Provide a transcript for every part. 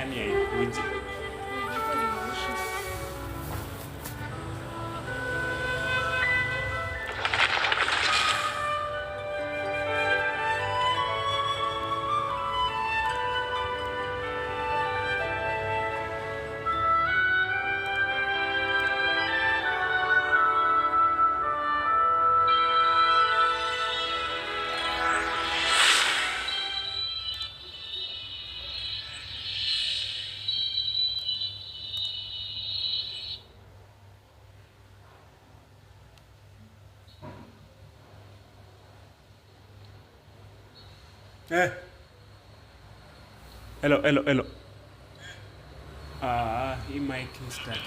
заранее их выделил. Hello, hello, hello. He mic is starting.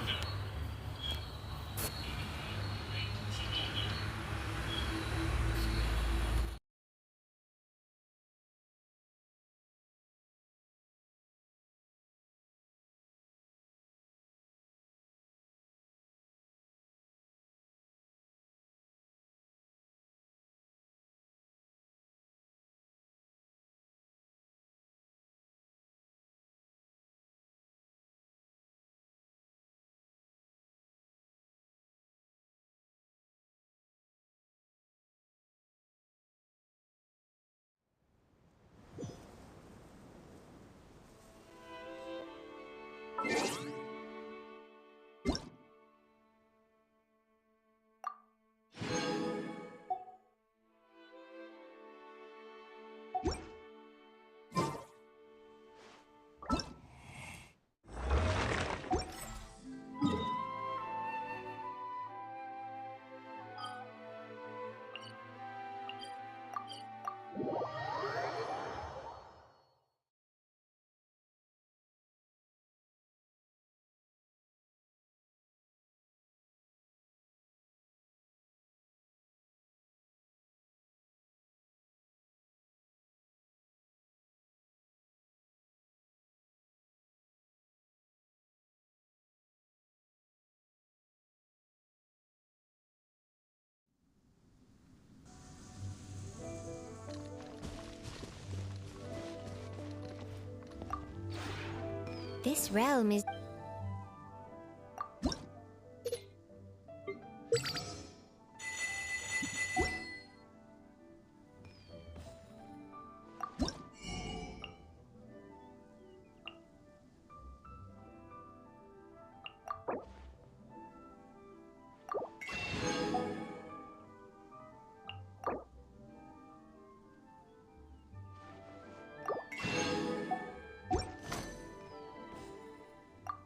This realm is...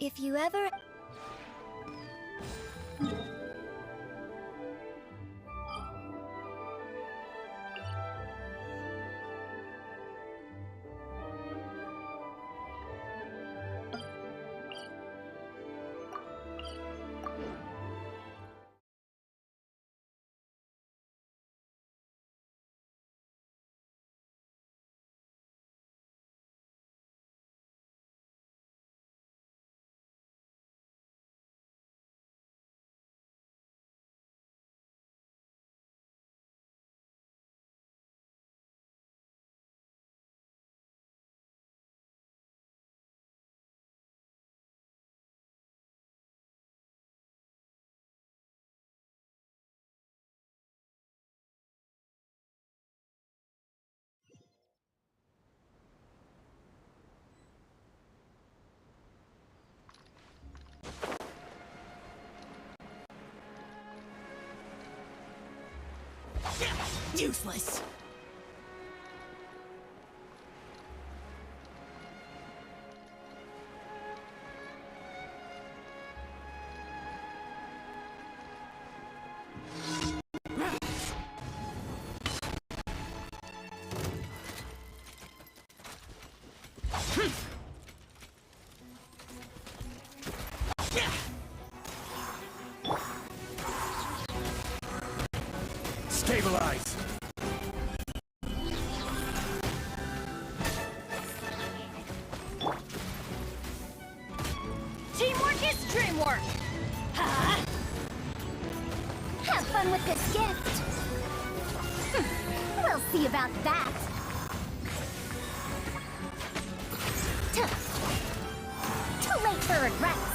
If you ever... Useless. Stabilize. Teamwork is dreamwork! Huh? Have fun with this gift! We'll see about that! for regrets.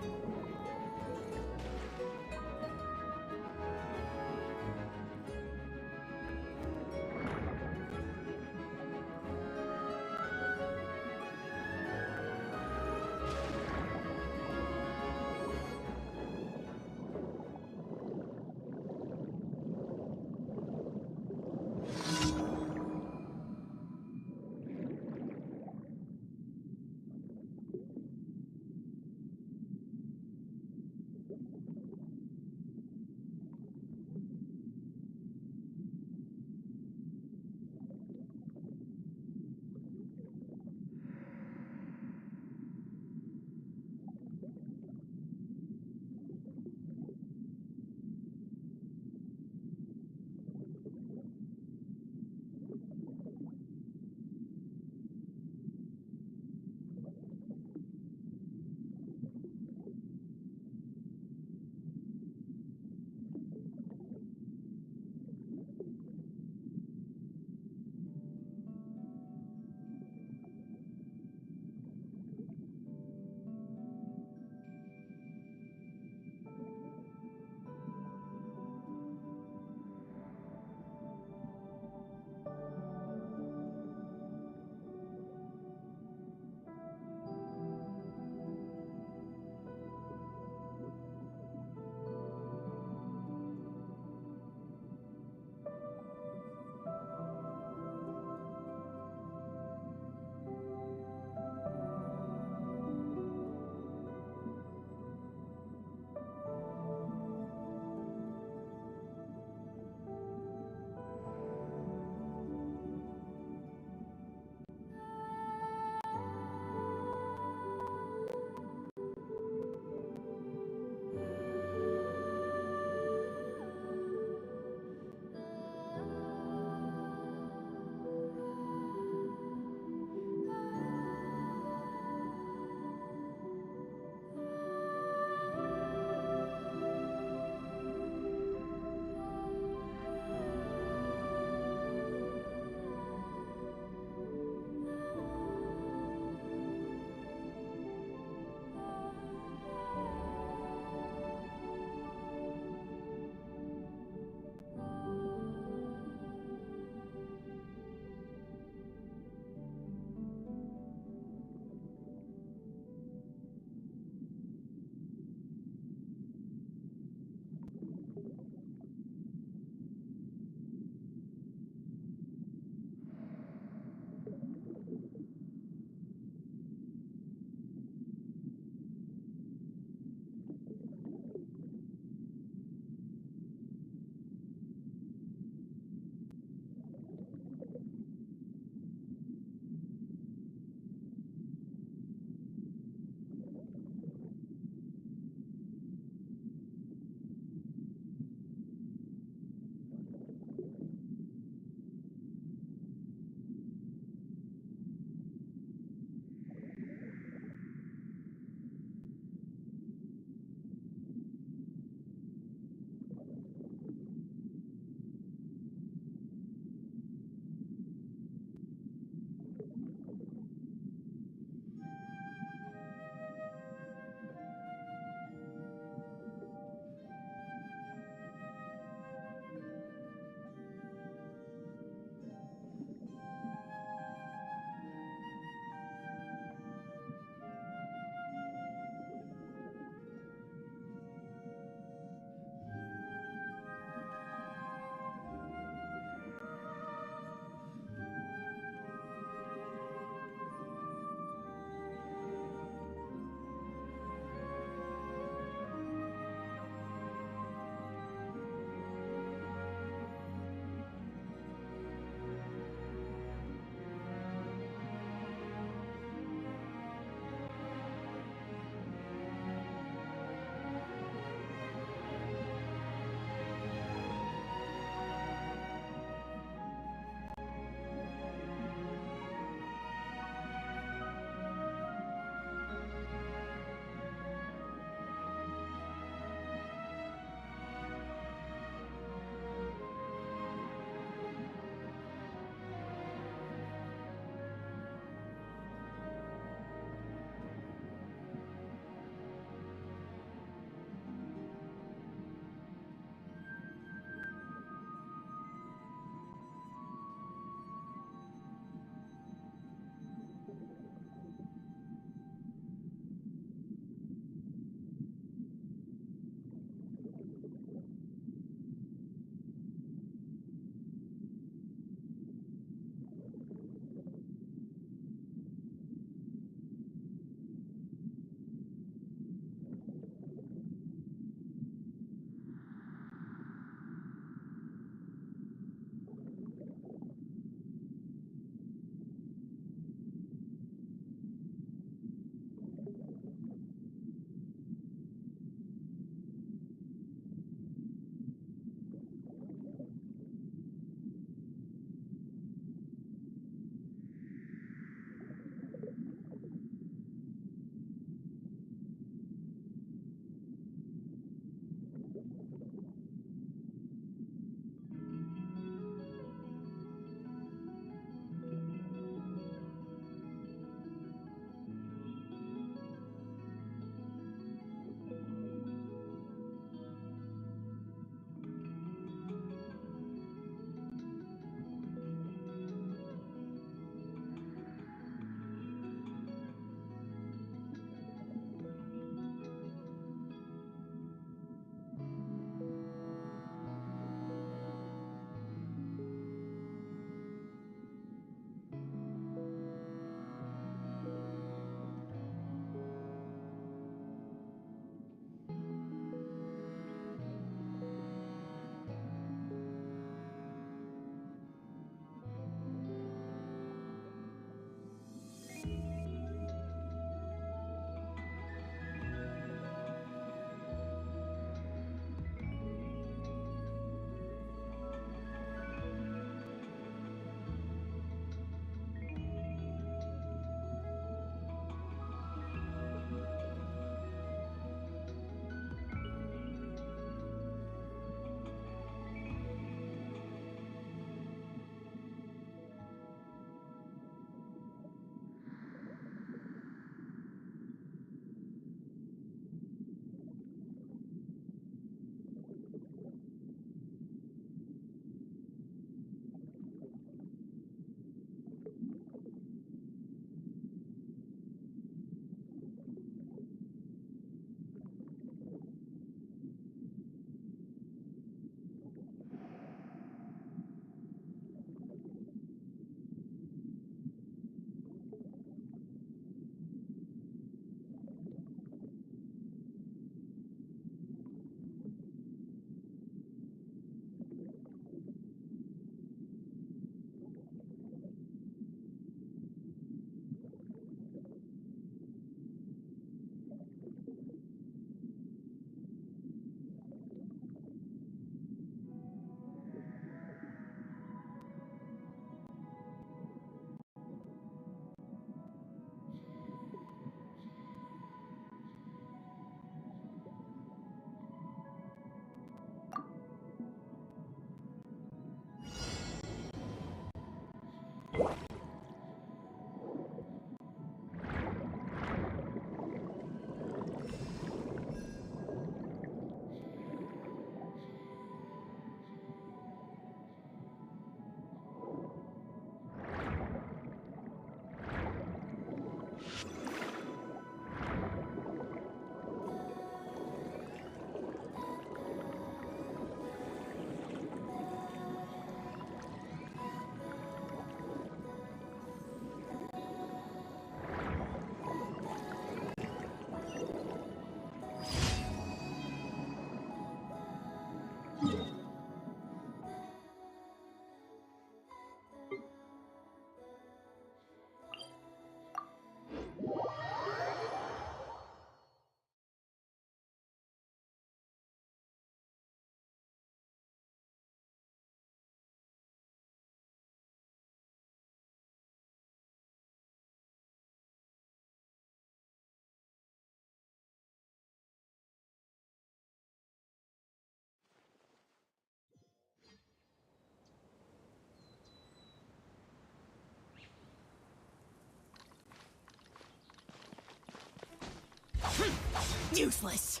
Useless.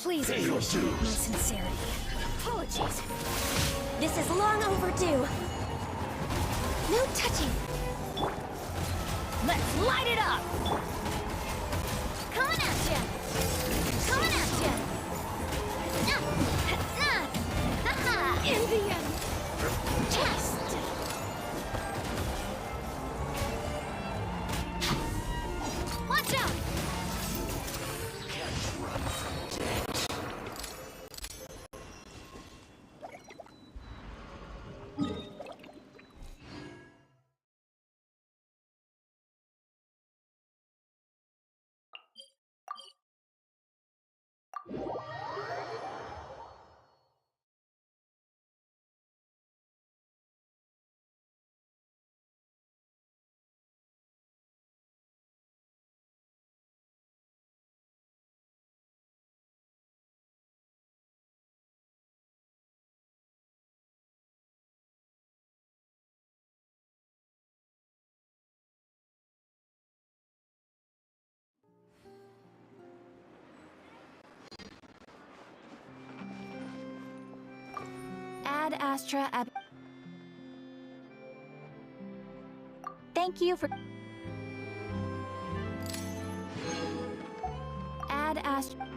Please appreciate my sincerity. Apologies. This is long overdue. No touching. Let's light it up! Coming at ya! Coming at ya! In the end. Chest! Watch out! Ad Astra Ab. Thank you for. Ad Astra.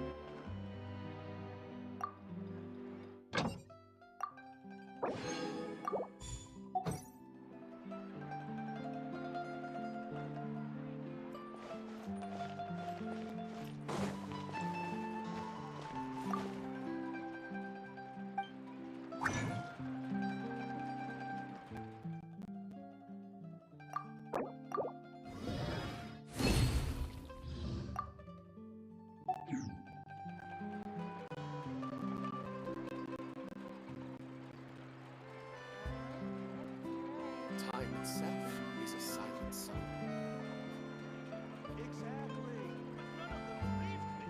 Time itself is a silent song. Exactly. But none of them believed me.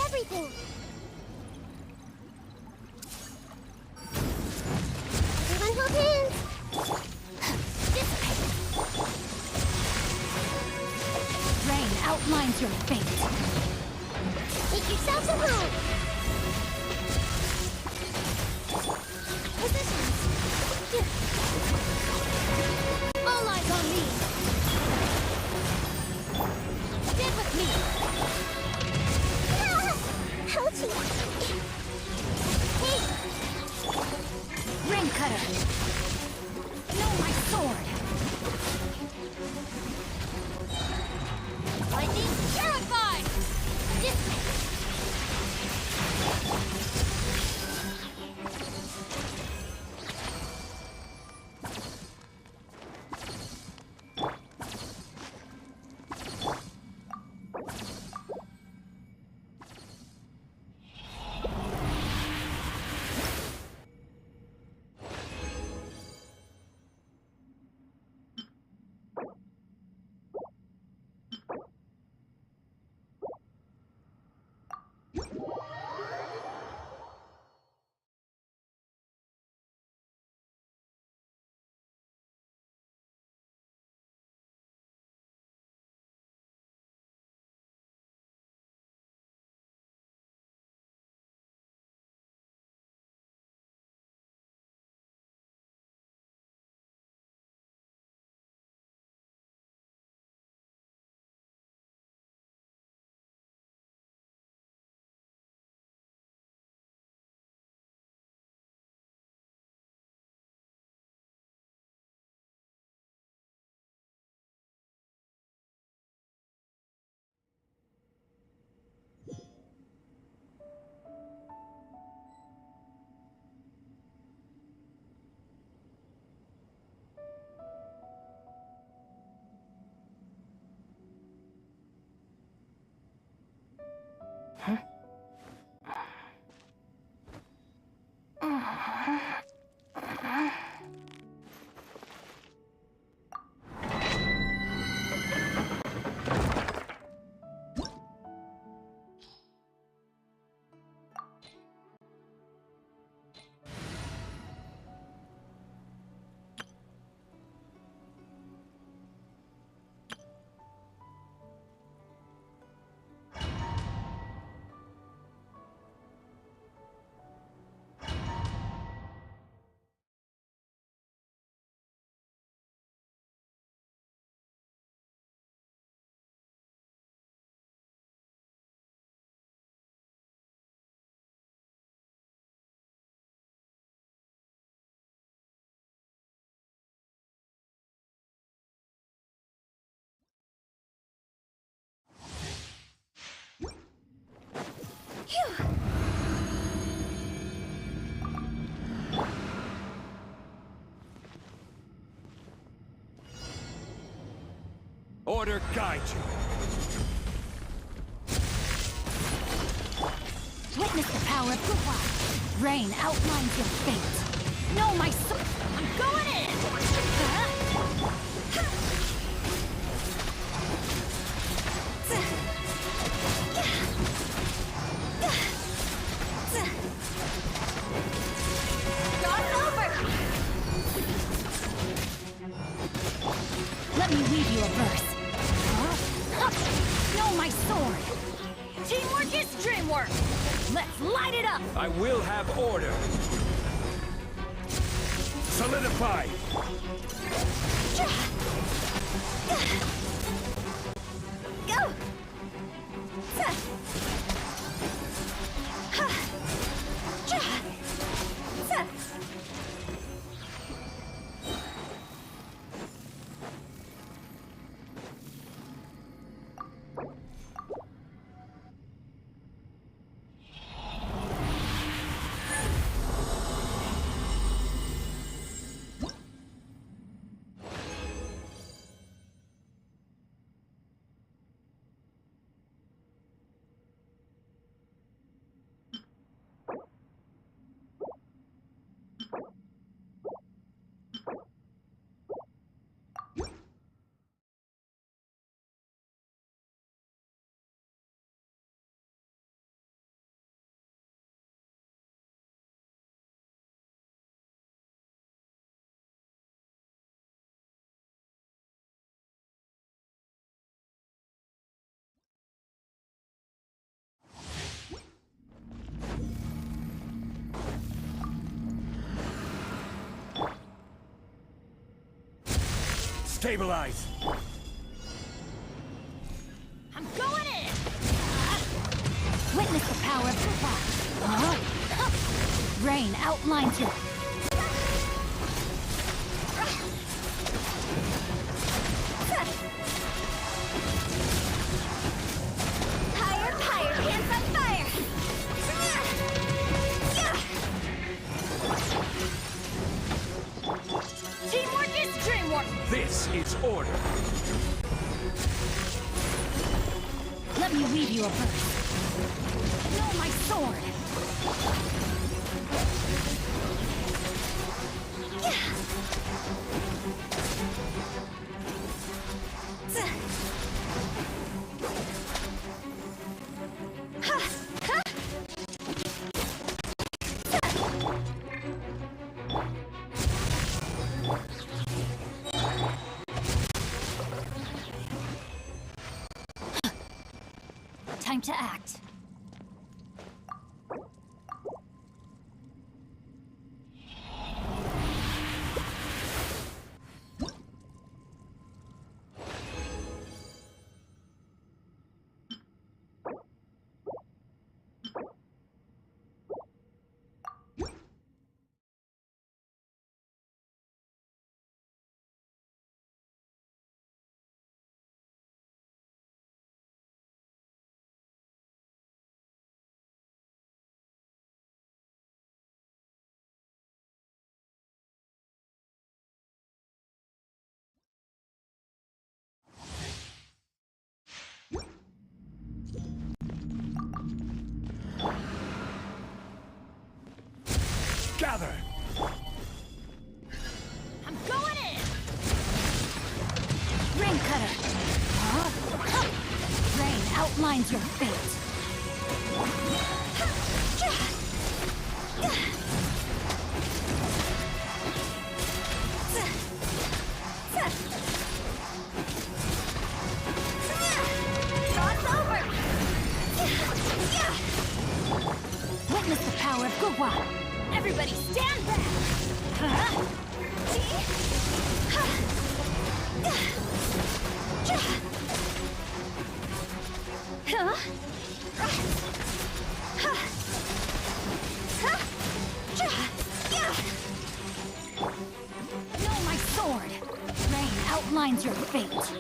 Everything. Everyone hold hands. Dissipate. Rain outlines your fate. Make yourselves at home. Positions. All eyes on me. Stand with me. Ouchie! Hey! Order guide you. Witness the power of Guhua. Rain outlines your fate. No, my soul. I'm going in. Start over. Let me weave you a verse. No, my sword. Teamwork is dreamwork. Let's light it up. I will have order. Solidify. Go. Stabilize. I'm going in! Witness the power of Guhua. Rain outlines your... Higher, higher, hands on fire! Teamwork is dreamwork! This is order. Let me weave you a verse. Know my sword. Time to act. Gather. I'm going in! Rain cutter! Rain outlines your fate. It's over! Witness the power of Guhua! Everybody stand back! Know my sword! Rain outlines your fate!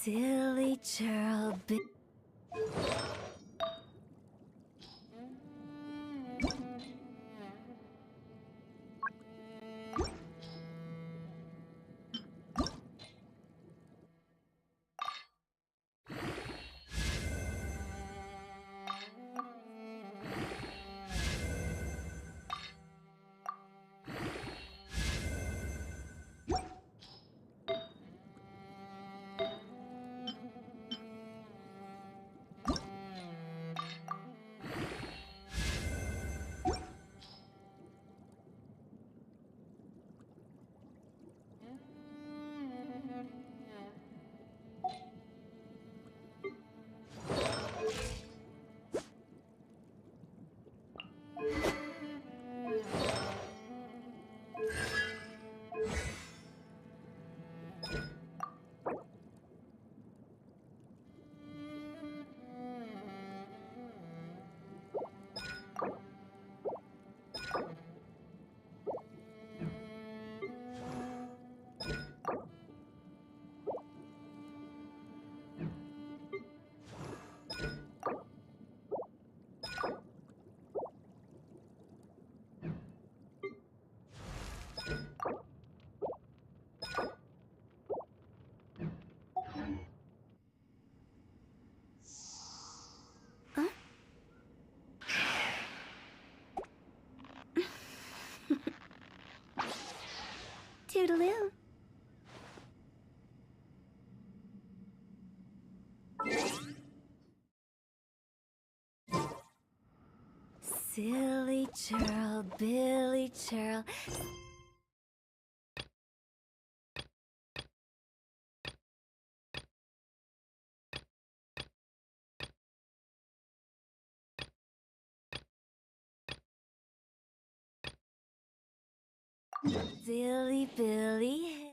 Silly churl. Toodaloo. Silly churl, Billy churl. Silly Billy.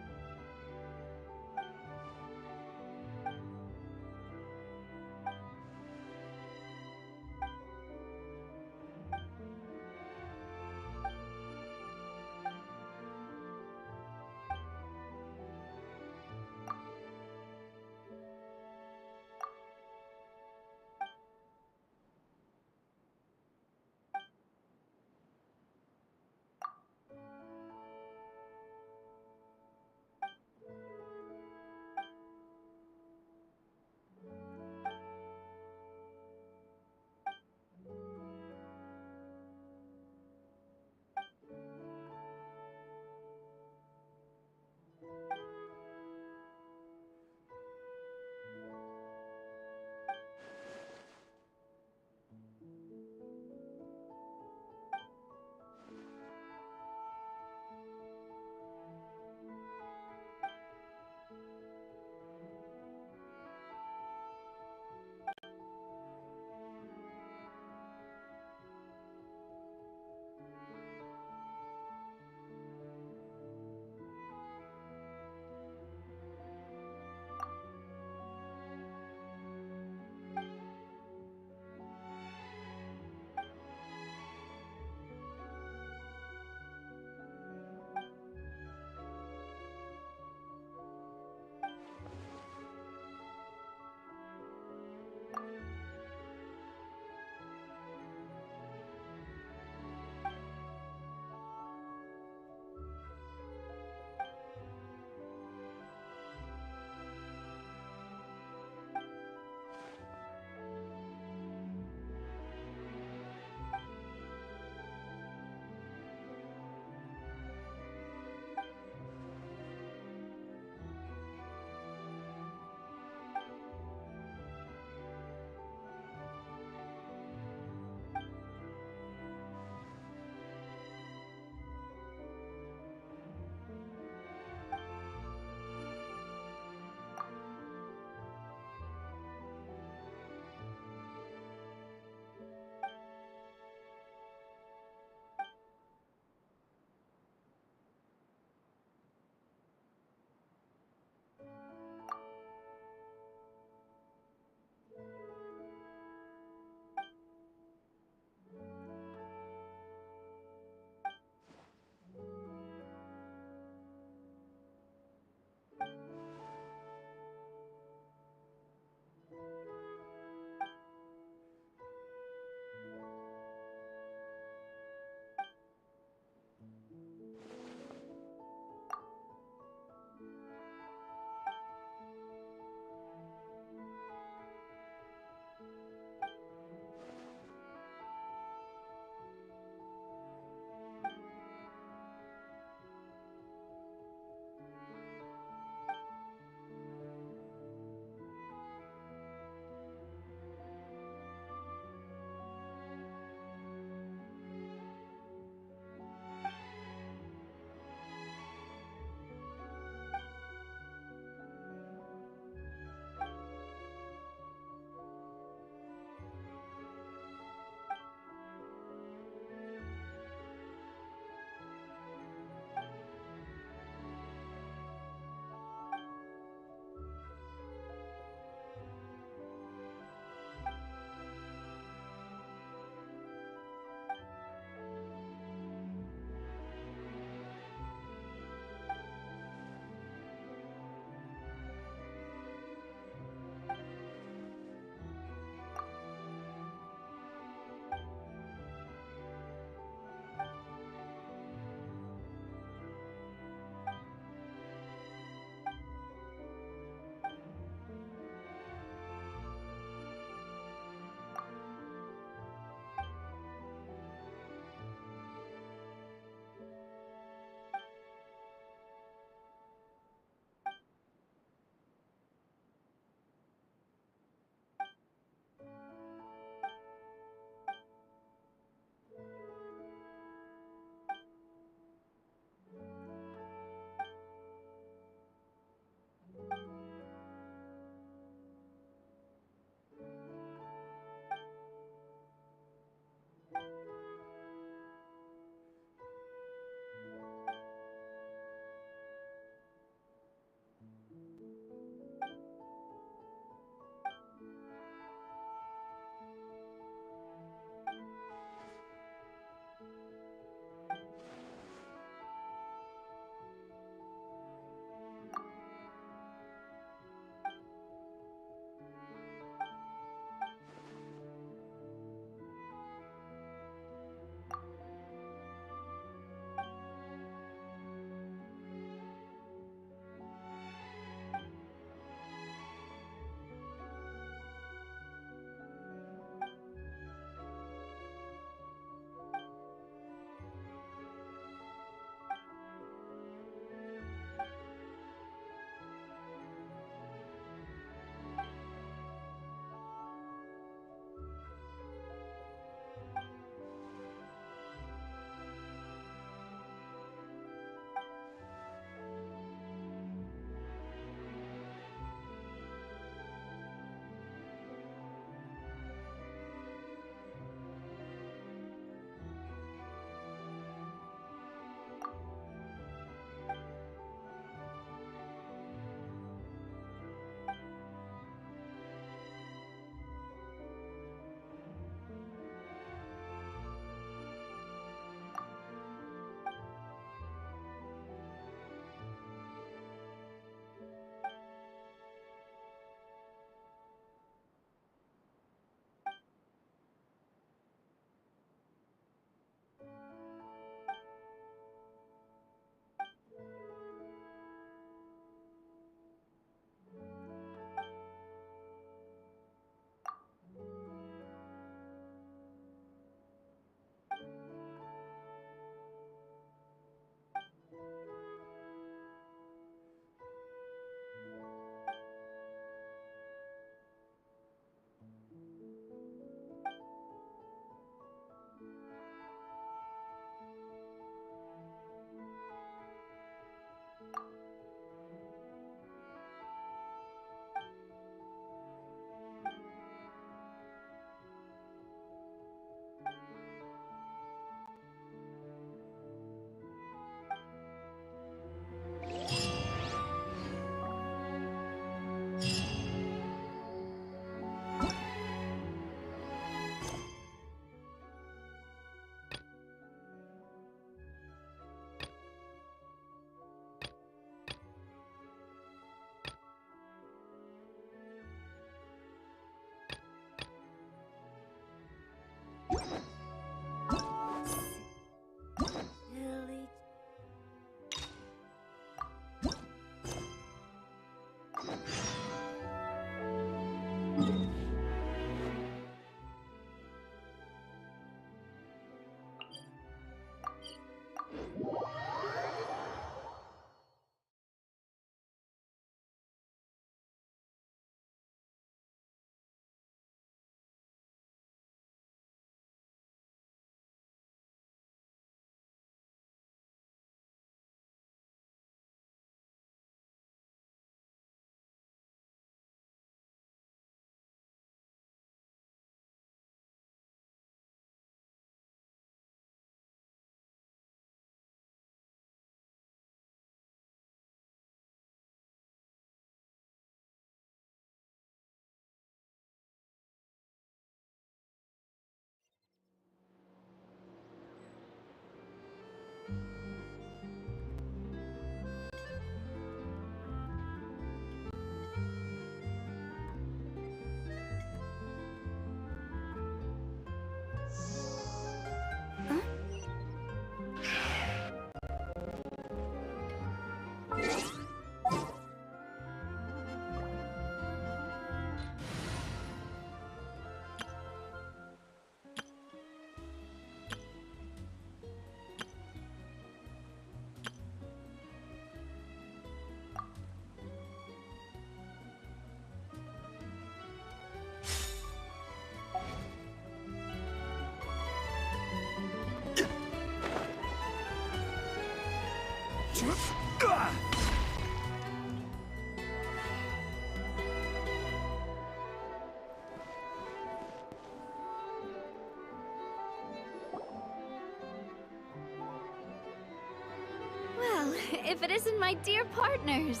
if it isn't my dear partners?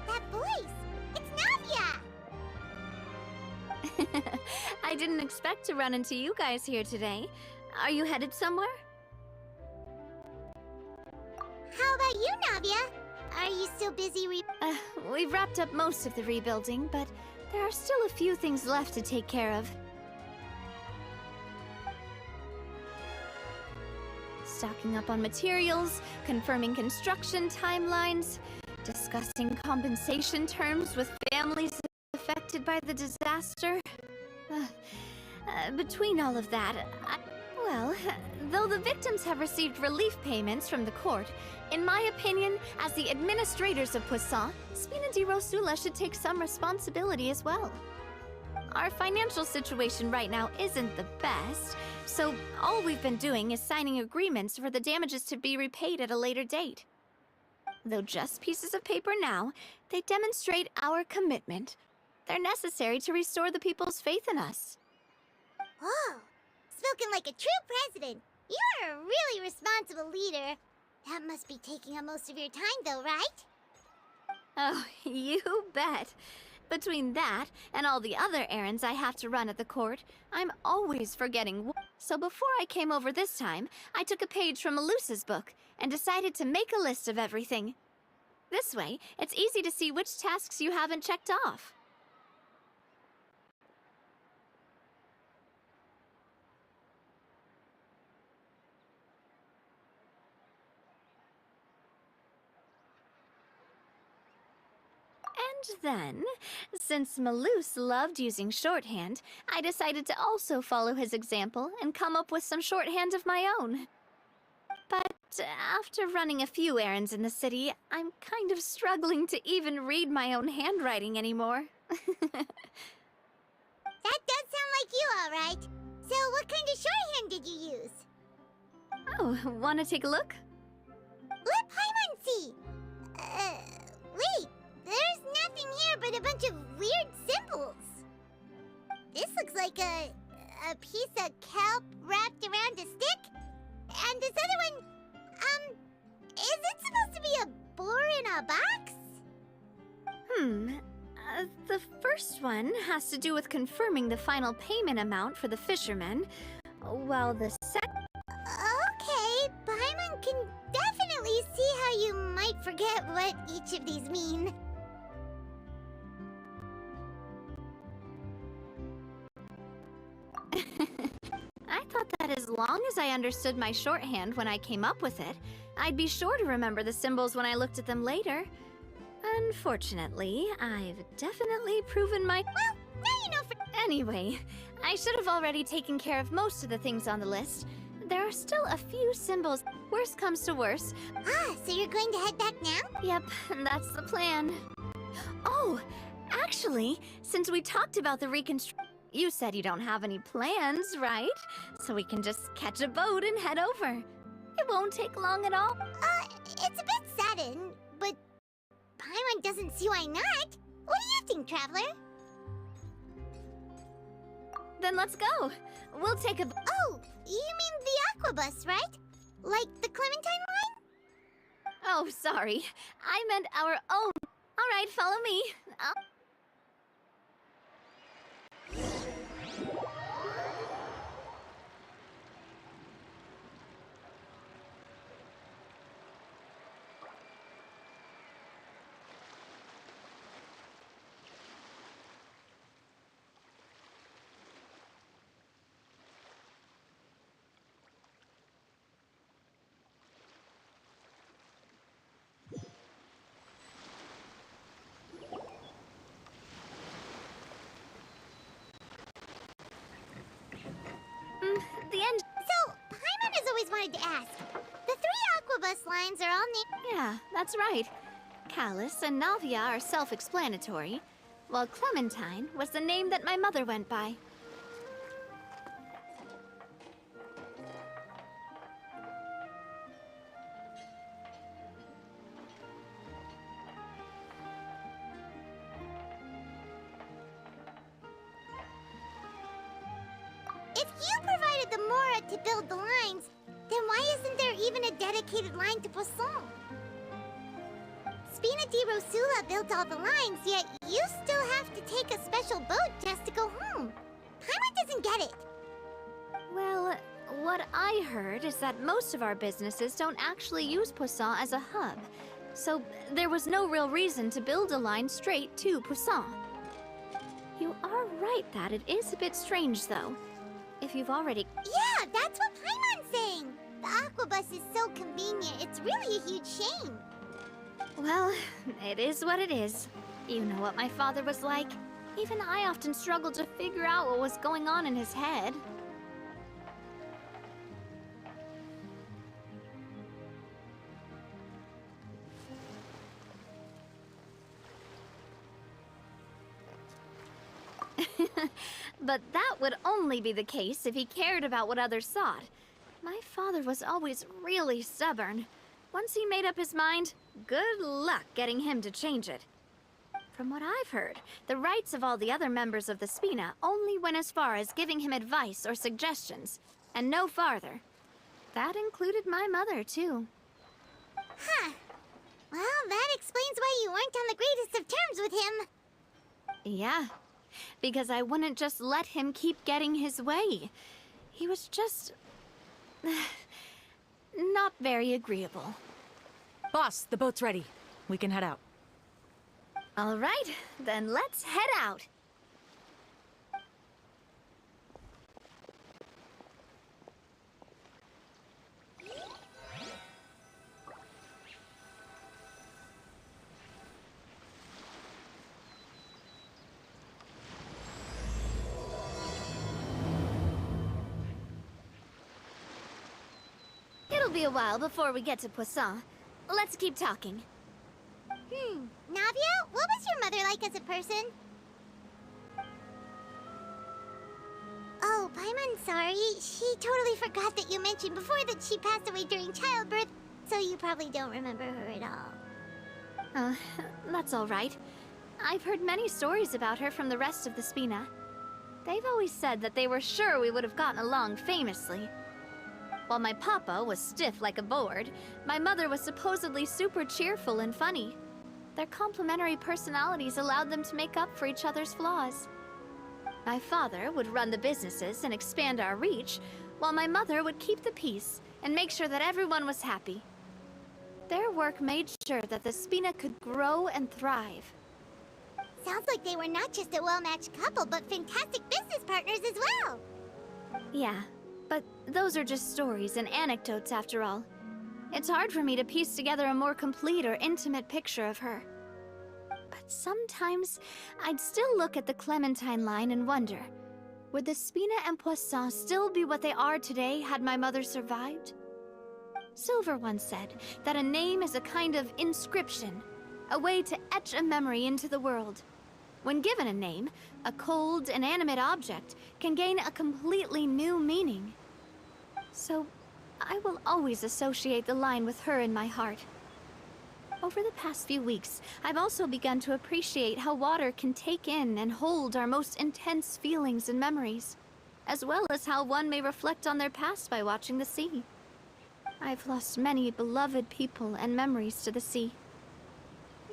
That voice! It's Navia! I didn't expect to run into you guys here today. Are you headed somewhere? How about you, Navia? Are you still busy We've wrapped up most of the rebuilding, but there are still a few things left to take care of. Stocking up on materials, confirming construction timelines, discussing compensation terms with families affected by the disaster. Between all of that, well, though the victims have received relief payments from the court, in my opinion, as the administrators of Poisson, Spina di Rosula should take some responsibility as well. Our financial situation right now isn't the best, so all we've been doing is signing agreements for the damages to be repaid at a later date. Though just pieces of paper now, they demonstrate our commitment. They're necessary to restore the people's faith in us. Oh, spoken like a true president. You're a really responsible leader. That must be taking up most of your time, though, right? Oh, you bet. Between that and all the other errands I have to run at the court, I'm always forgetting. So before I came over this time, I took a page from Melusa's book and decided to make a list of everything. This way, it's easy to see which tasks you haven't checked off. And then, since Melus loved using shorthand, I decided to also follow his example and come up with some shorthand of my own. But after running a few errands in the city, I'm kind of struggling to even read my own handwriting anymore. That does sound like you, all right. So what kind of shorthand did you use? Oh, wanna take a look? Let Paimon see. Wait. There's nothing here but a bunch of weird symbols. This looks like a piece of kelp wrapped around a stick. And this other one, is it supposed to be a boar in a box? The first one has to do with confirming the final payment amount for the fishermen, while the second... Okay, Paimon can definitely see how you might forget what each of these mean. I thought that as long as I understood my shorthand when I came up with it, I'd be sure to remember the symbols when I looked at them later. Unfortunately, I've definitely proven my... Well, now you know for... Anyway, I should have already taken care of most of the things on the list. There are still a few symbols. Worst comes to worst. So you're going to head back now? Yep, that's the plan. Oh, actually, since we talked about the reconstruction... You said you don't have any plans, right? So we can just catch a boat and head over. It won't take long at all. It's a bit sudden, but Paimon doesn't see why not. What do you think, Traveler? Then let's go. We'll take a... Oh, you mean the Aquabus, right? Like the Clementine line? Oh, sorry. I meant our own. All right, follow me. The end. So, Paimon has always wanted to ask. The 3 Aquabus lines are all named... Yeah, that's right. Callus and Navia are self-explanatory, while Clementine was the name that my mother went by. If you provided the Mora to build the lines, then why isn't there even a dedicated line to Poisson? Spina di Rosula built all the lines, yet you still have to take a special boat just to go home. Paimon doesn't get it. Well, what I heard is that most of our businesses don't actually use Poisson as a hub. So there was no real reason to build a line straight to Poisson. You are right that it is a bit strange, though. If you've already... Yeah, that's what Paimon's saying. The Aquabus is so convenient, it's really a huge shame. Well, it is what it is. You know what my father was like. Even I often struggled to figure out what was going on in his head. But that would only be the case if he cared about what others thought. My father was always really stubborn. Once he made up his mind, good luck getting him to change it. From what I've heard, the rights of all the other members of the Spina only went as far as giving him advice or suggestions, and no farther. That included my mother, too. Huh. Well, that explains why you weren't on the greatest of terms with him. Yeah, because I wouldn't just let him keep getting his way. He was just... not very agreeable. Boss, the boat's ready. We can head out. All right, then let's head out. It'll be a while before we get to Poisson. Let's keep talking. Navia, what was your mother like as a person? Oh, Paimon, sorry. She totally forgot that you mentioned before that she passed away during childbirth, so you probably don't remember her at all. That's all right. I've heard many stories about her from the rest of the Spina. They've always said that they were sure we would have gotten along famously. While my papa was stiff like a board, my mother was supposedly super cheerful and funny. Their complementary personalities allowed them to make up for each other's flaws. My father would run the businesses and expand our reach, while my mother would keep the peace and make sure that everyone was happy. Their work made sure that the Spina could grow and thrive. Sounds like they were not just a well-matched couple, but fantastic business partners as well. Yeah, but those are just stories and anecdotes after all. It's hard for me to piece together a more complete or intimate picture of her. But sometimes, I'd still look at the Clementine line and wonder, would the Spina and Poisson still be what they are today had my mother survived? Silver once said that a name is a kind of inscription, a way to etch a memory into the world. When given a name, a cold, inanimate object can gain a completely new meaning. So, I will always associate the line with her in my heart. Over the past few weeks, I've also begun to appreciate how water can take in and hold our most intense feelings and memories, as well as how one may reflect on their past by watching the sea. I've lost many beloved people and memories to the sea.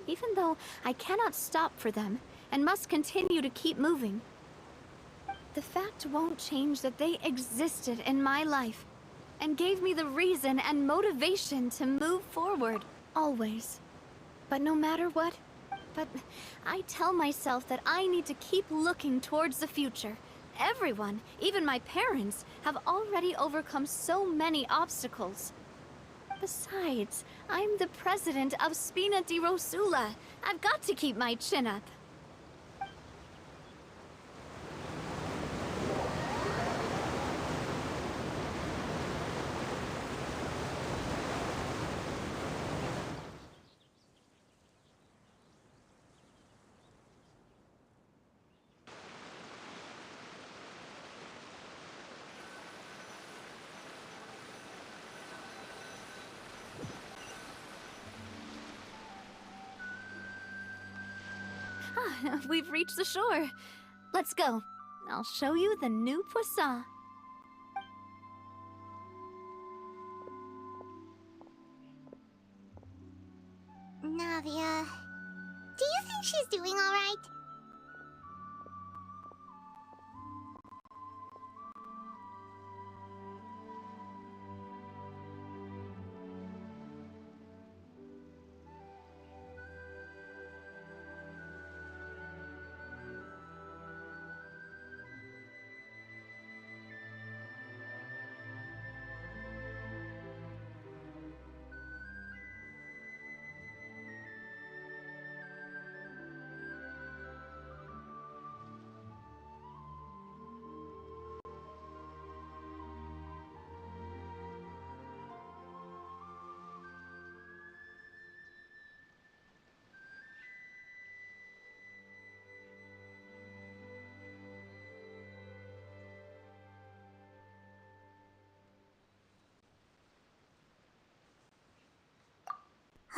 Even though I cannot stop for them and must continue to keep moving, the fact won't change that they existed in my life and gave me the reason and motivation to move forward, always. But no matter what, I tell myself that I need to keep looking towards the future. Everyone, even my parents, have already overcome so many obstacles. Besides, I'm the president of Spina di Rosula. I've got to keep my chin up. We've reached the shore. Let's go. I'll show you the new Poisson. Navia, Navia. Do you think she's doing alright?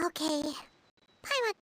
Okay. Paimon.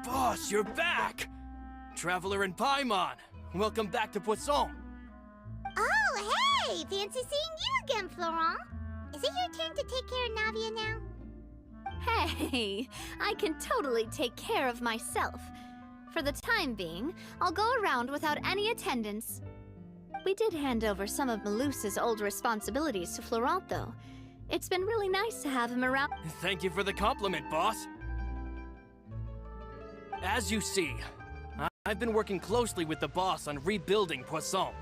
Boss, you're back! Traveler and Paimon, welcome back to Poisson. Oh, hey! Fancy seeing you again, Florent. Is it your turn to take care of Navia now? Hey, I can totally take care of myself. For the time being, I'll go around without any attendance. We did hand over some of Malus's old responsibilities to Florent, though. It's been really nice to have him around. Thank you for the compliment, boss. As you see, I've been working closely with the boss on rebuilding Poisson.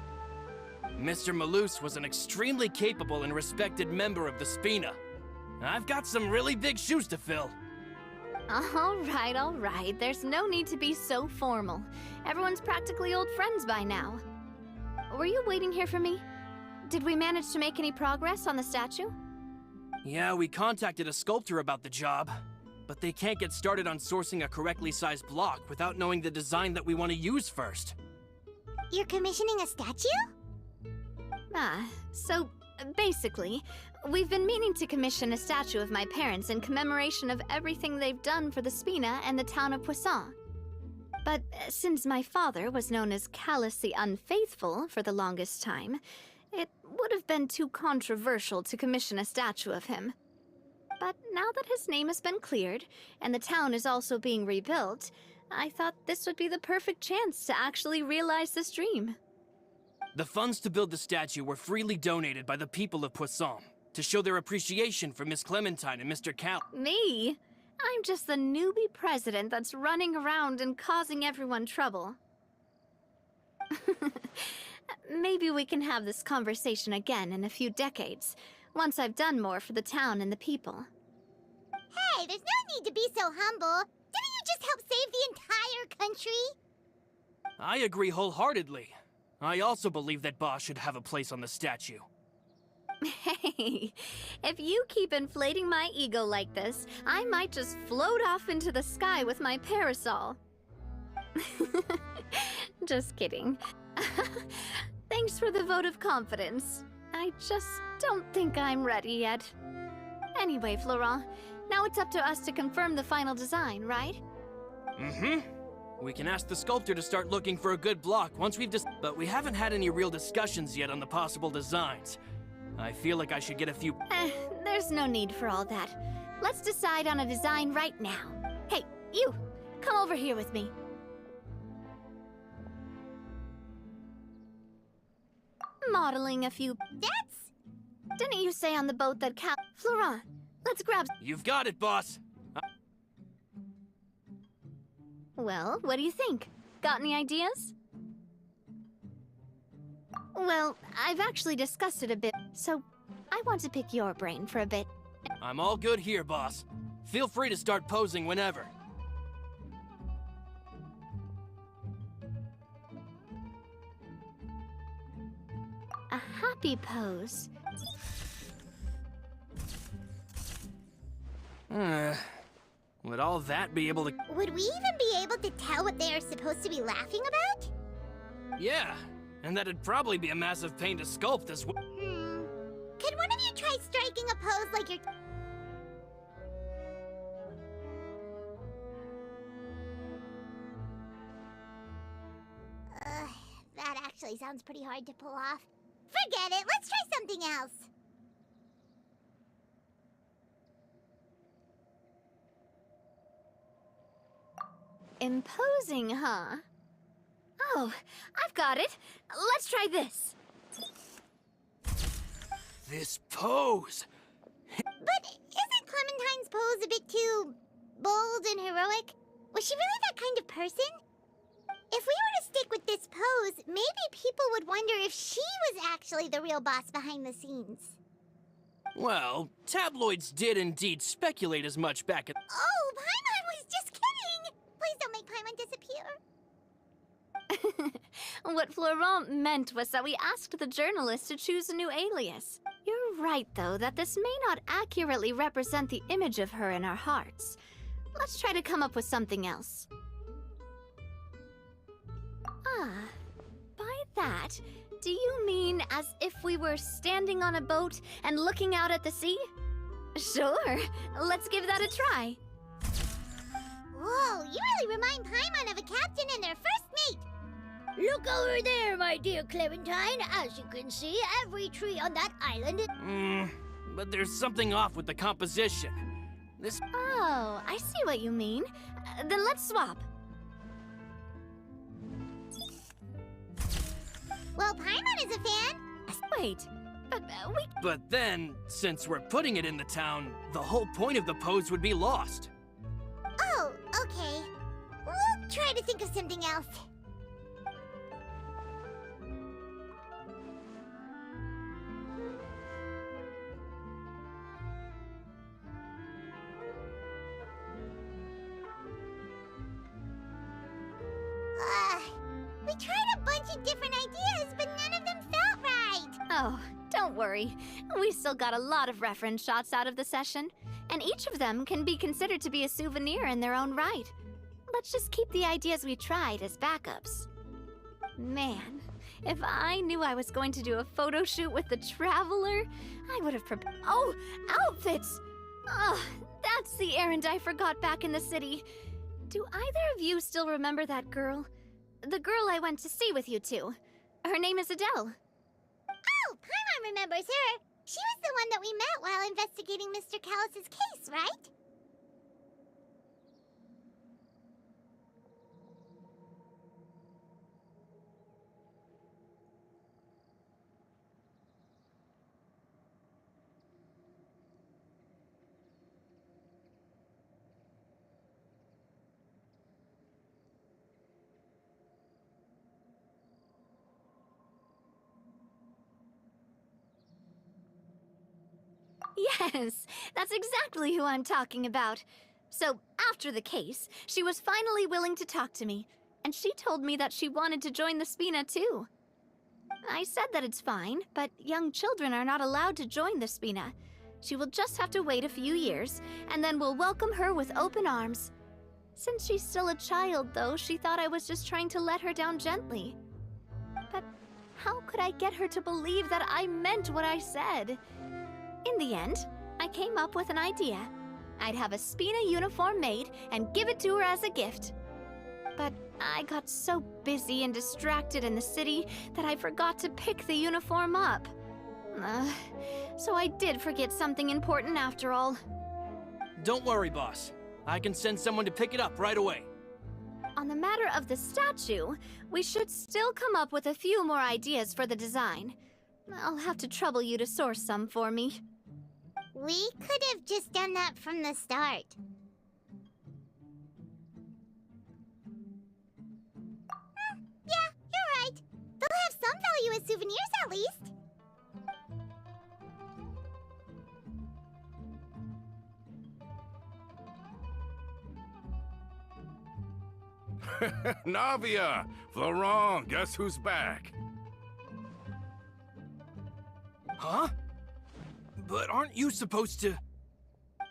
Mr. Malus was an extremely capable and respected member of the Spina. I've got some really big shoes to fill. All right. There's no need to be so formal. Everyone's practically old friends by now. Were you waiting here for me? Did we manage to make any progress on the statue? Yeah, we contacted a sculptor about the job, but they can't get started on sourcing a correctly sized block without knowing the design that we want to use first. You're commissioning a statue? So basically, we've been meaning to commission a statue of my parents in commemoration of everything they've done for the Spina and the town of Poisson. But since my father was known as callously unfaithful for the longest time, it would have been too controversial to commission a statue of him. But now that his name has been cleared, and the town is also being rebuilt, I thought this would be the perfect chance to actually realize this dream. The funds to build the statue were freely donated by the people of Poisson to show their appreciation for Miss Clementine and Mr. Cal. Me? I'm just the newbie president that's running around and causing everyone trouble. Maybe we can have this conversation again in a few decades, once I've done more for the town and the people. Hey, there's no need to be so humble. Didn't you just help save the entire country? I agree wholeheartedly. I also believe that Boss should have a place on the statue. Hey, if you keep inflating my ego like this, I might just float off into the sky with my parasol. Just kidding. Thanks for the vote of confidence. I just don't think I'm ready yet. Anyway, Florent, now it's up to us to confirm the final design, right? Mm-hmm. We can ask the sculptor to start looking for a good block once we've but we haven't had any real discussions yet on the possible designs. I feel like I should get a few... There's no need for all that. Let's decide on a design right now. Hey, you! Come over here with me. Modeling a few... That's... Didn't you say on the boat that Florent, let's grab... You've got it, boss! Well, what do you think? Got any ideas? Well, I've actually discussed it a bit, so I want to pick your brain for a bit. I'm all good here, boss. Feel free to start posing whenever. A happy pose. Would all that be able to... Would we even be able to tell what they are supposed to be laughing about? Yeah, and that'd probably be a massive pain to sculpt as well. Could one of you try striking a pose like you're... That actually sounds pretty hard to pull off. Forget it, let's try something else. Imposing, huh? Oh, I've got it. Let's try this. This pose! But isn't Clementine's pose a bit too bold and heroic? Was she really that kind of person? If we were to stick with this pose, maybe people would wonder if she was actually the real boss behind the scenes. Well, tabloids did indeed speculate as much back at... Oh, Paimon was just kidding! Please don't make Paimon disappear. What Florent meant was that we asked the journalist to choose a new alias. You're right, though, that this may not accurately represent the image of her in our hearts. Let's try to come up with something else. By that, do you mean as if we were standing on a boat and looking out at the sea? Sure, let's give that a try. Whoa, you really remind Paimon of a captain and their first mate. Look over there, my dear Clementine. As you can see, every tree on that island is... but there's something off with the composition. This... Oh, I see what you mean. Then let's swap. Well, Paimon is a fan. Wait, but But then, since we're putting it in the town, the whole point of the pose would be lost. Oh, okay. We'll try to think of something else. We tried a bunch of different ideas, but none of them felt right. Oh, don't worry. We still got a lot of reference shots out of the session, and each of them can be considered to be a souvenir in their own right. Let's just keep the ideas we tried as backups. Man, If I knew I was going to do a photo shoot with the Traveler, I would have prepared. Oh, outfits! Ugh, that's the errand I forgot back in the city. Do either of you still remember that girl? The girl I went to see with you two. Her name is Adele. Oh, Paimon remembers her. She was the one that we met while investigating Mr. Callus's case, right? Yes, that's exactly who I'm talking about. So, after the case, she was finally willing to talk to me, and she told me that she wanted to join the Spina too. I said that it's fine, but young children are not allowed to join the Spina. She will just have to wait a few years, and then we'll welcome her with open arms. Since she's still a child, though, she thought I was just trying to let her down gently. But how could I get her to believe that I meant what I said? In the end, I came up with an idea. I'd have a Spina uniform made and give it to her as a gift. But I got so busy and distracted in the city that I forgot to pick the uniform up. So I did forget something important after all. Don't worry, boss. I can send someone to pick it up right away. On the matter of the statue, we should still come up with a few more ideas for the design. I'll have to trouble you to source some for me. We could have just done that from the start. Yeah, you're right. They'll have some value as souvenirs at least. Navia! Florent, guess who's back? Huh? But aren't you supposed to...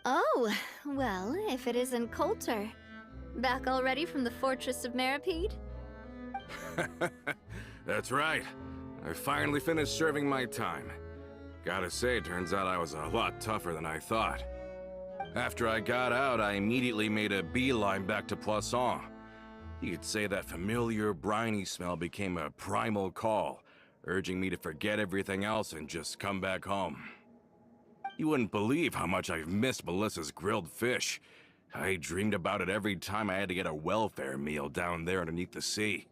Oh, well, if it isn't Coulter. Back already from the Fortress of Meripede? That's right. I finally finished serving my time. Gotta say, turns out I was a lot tougher than I thought. After I got out, I immediately made a beeline back to Poisson. You could say that familiar, briny smell became a primal call, urging me to forget everything else and just come back home. You wouldn't believe how much I've missed Melissa's grilled fish. I dreamed about it every time I had to get a welfare meal down there underneath the sea.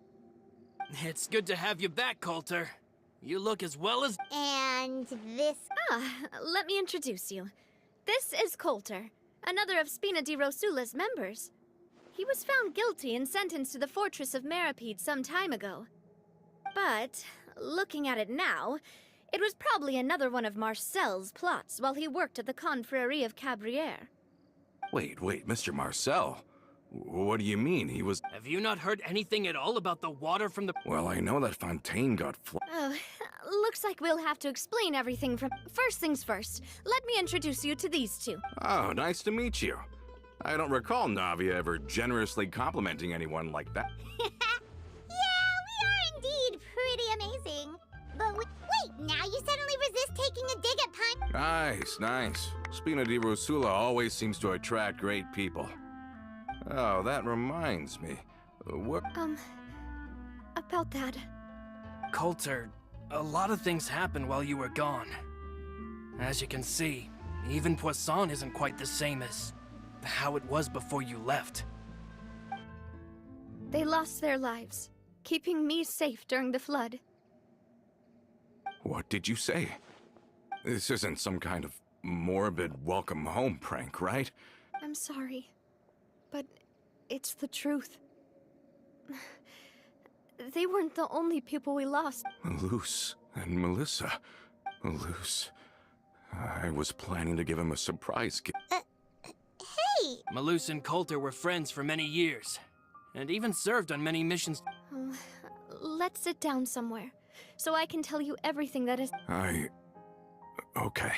It's good to have you back, Coulter. You look as well as... And this... Let me introduce you. This is Coulter, another of Spina di Rosula's members. He was found guilty and sentenced to the Fortress of Meripede some time ago. But, looking at it now, it was probably another one of Marcel's plots while he worked at the Confrérie of Cabrières. Wait, Mr. Marcel? What do you mean? He was... Have you not heard anything at all about the water from the... Well, I know that Fontaine got Oh, looks like we'll have to explain everything from... First things first, let me introduce you to these two. Oh, nice to meet you. I don't recall Navia ever generously complimenting anyone like that. Yeah, we are indeed pretty amazing. But wait, now you suddenly resist taking a dig at Paimon? Nice. Spina di Rosula always seems to attract great people. Oh, that reminds me. What? About that. Coulter, a lot of things happened while you were gone. As you can see, even Poisson isn't quite the same as how it was before you left. They lost their lives, keeping me safe during the flood. What did you say? This isn't some kind of morbid welcome home prank, right? I'm sorry, but it's the truth. They weren't the only people we lost. Luce and Melissa. Luce. I was planning to give him a surprise gift. Hey! Malus and Coulter were friends for many years, and even served on many missions. Let's sit down somewhere, so I can tell you everything that is... Okay.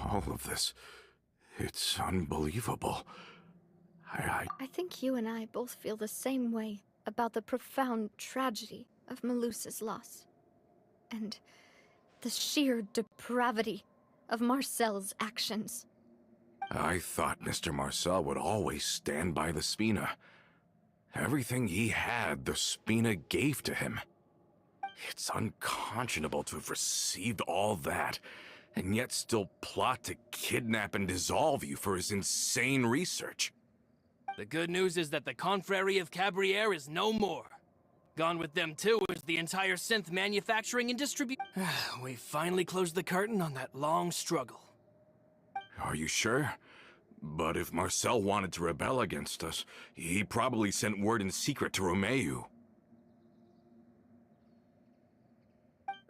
All of this, it's unbelievable. I think you and I both feel the same way about the profound tragedy of Melusa's loss. And the sheer depravity of Marcel's actions. I thought Mr. Marcel would always stand by the Spina. Everything he had, the Spina gave to him. It's unconscionable to have received all that, and yet still plot to kidnap and dissolve you for his insane research. The good news is that the Confrérie of Cabriere is no more. Gone with them too is the entire synth manufacturing and distribution. We finally closed the curtain on that long struggle. Are you sure? But if Marcel wanted to rebel against us, he probably sent word in secret to Romeu.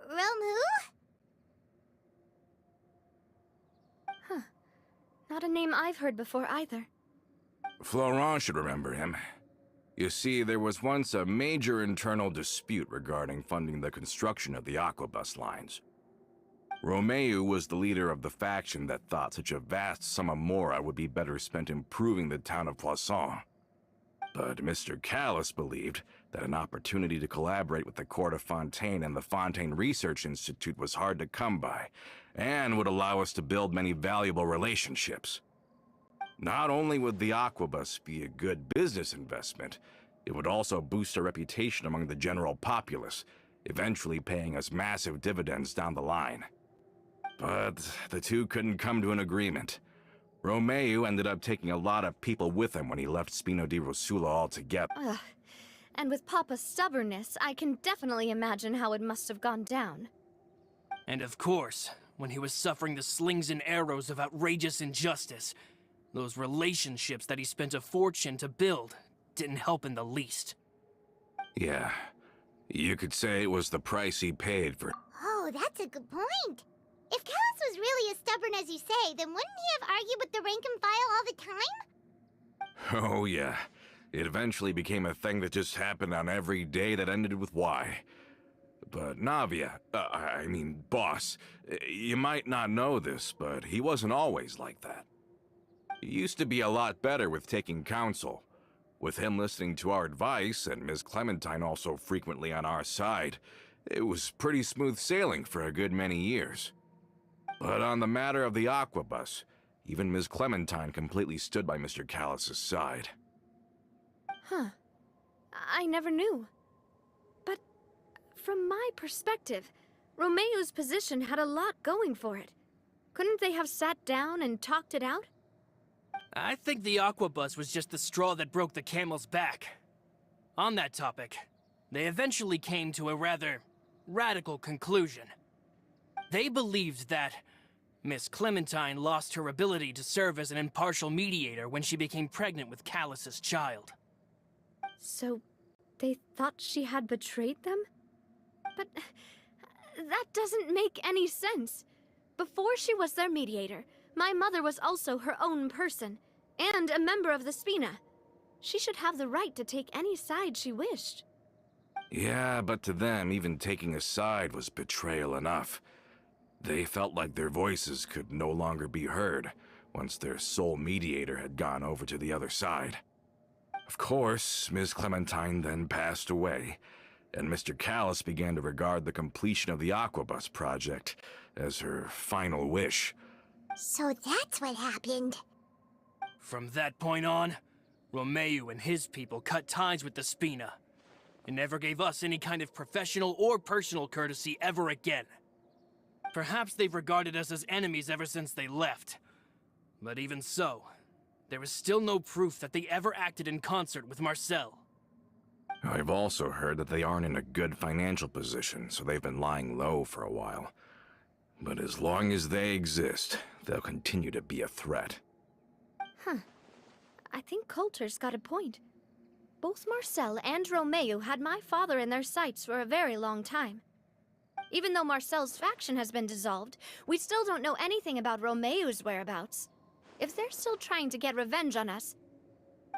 Romu? Huh. Not a name I've heard before either. Florent should remember him. You see, there was once a major internal dispute regarding funding the construction of the Aquabus lines. Romeu was the leader of the faction that thought such a vast sum of mora would be better spent improving the town of Poisson. But Mr. Callis believed that an opportunity to collaborate with the Court of Fontaine and the Fontaine Research Institute was hard to come by, and would allow us to build many valuable relationships. Not only would the Aquabus be a good business investment, it would also boost our reputation among the general populace, eventually paying us massive dividends down the line. But the two couldn't come to an agreement. Romeu ended up taking a lot of people with him when he left Spino di Rosula altogether. Ugh. And with Papa's stubbornness, I can definitely imagine how it must have gone down. And of course, when he was suffering the slings and arrows of outrageous injustice, those relationships that he spent a fortune to build didn't help in the least. Yeah, you could say it was the price he paid for... Oh, that's a good point. If Callis was really as stubborn as you say, then wouldn't he have argued with the rank and file all the time? Oh yeah, it eventually became a thing that just happened on every day that ended with Y. But Navia, boss, you might not know this, but he wasn't always like that. He used to be a lot better with taking counsel. With him listening to our advice, and Ms. Clementine also frequently on our side, it was pretty smooth sailing for a good many years. But on the matter of the Aquabus, even Ms. Clementine completely stood by Mr. Callis' side. Huh. I never knew. But from my perspective, Romeu's position had a lot going for it. Couldn't they have sat down and talked it out? I think the Aquabus was just the straw that broke the camel's back. On that topic, they eventually came to a rather radical conclusion. They believed that Miss Clementine lost her ability to serve as an impartial mediator when she became pregnant with Callus's child. So, they thought she had betrayed them? But that doesn't make any sense. Before she was their mediator, my mother was also her own person, and a member of the Spina. She should have the right to take any side she wished. Yeah, but to them, even taking a side was betrayal enough. They felt like their voices could no longer be heard once their sole mediator had gone over to the other side. Of course, Ms. Clementine then passed away, and Mr. Callis began to regard the completion of the Aquabus project as her final wish. So that's what happened. From that point on, Romeu and his people cut ties with the Spina, and never gave us any kind of professional or personal courtesy ever again. Perhaps they've regarded us as enemies ever since they left. But even so, there is still no proof that they ever acted in concert with Marcel. I've also heard that they aren't in a good financial position, so they've been lying low for a while. But as long as they exist, they'll continue to be a threat. Huh. I think Coulter's got a point. Both Marcel and Romeu had my father in their sights for a very long time. Even though Marcel's faction has been dissolved, we still don't know anything about Romeu's whereabouts. If they're still trying to get revenge on us,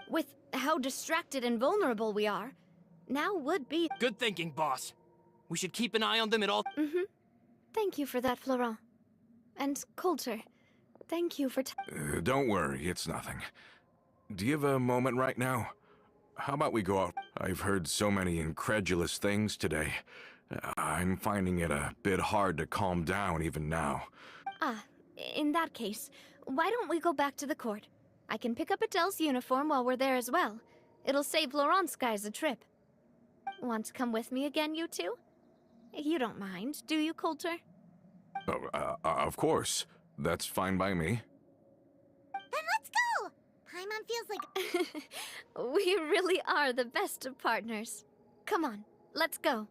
with how distracted and vulnerable we are, now would be... Good thinking, boss. We should keep an eye on them at all... Thank you for that, Florent. And Coulter, Thank you for Don't worry, it's nothing. Do you have a moment right now? How about we go out? I've heard so many incredulous things today. I'm finding it a bit hard to calm down even now. Ah, in that case, why don't we go back to the court? I can pick up Adele's uniform while we're there as well. It'll save Laurent's guys a trip. Want to come with me again, you two? You don't mind, do you, Coulter? Oh, of course. That's fine by me. Then let's go! Paimon feels like... We really are the best of partners. Come on, let's go.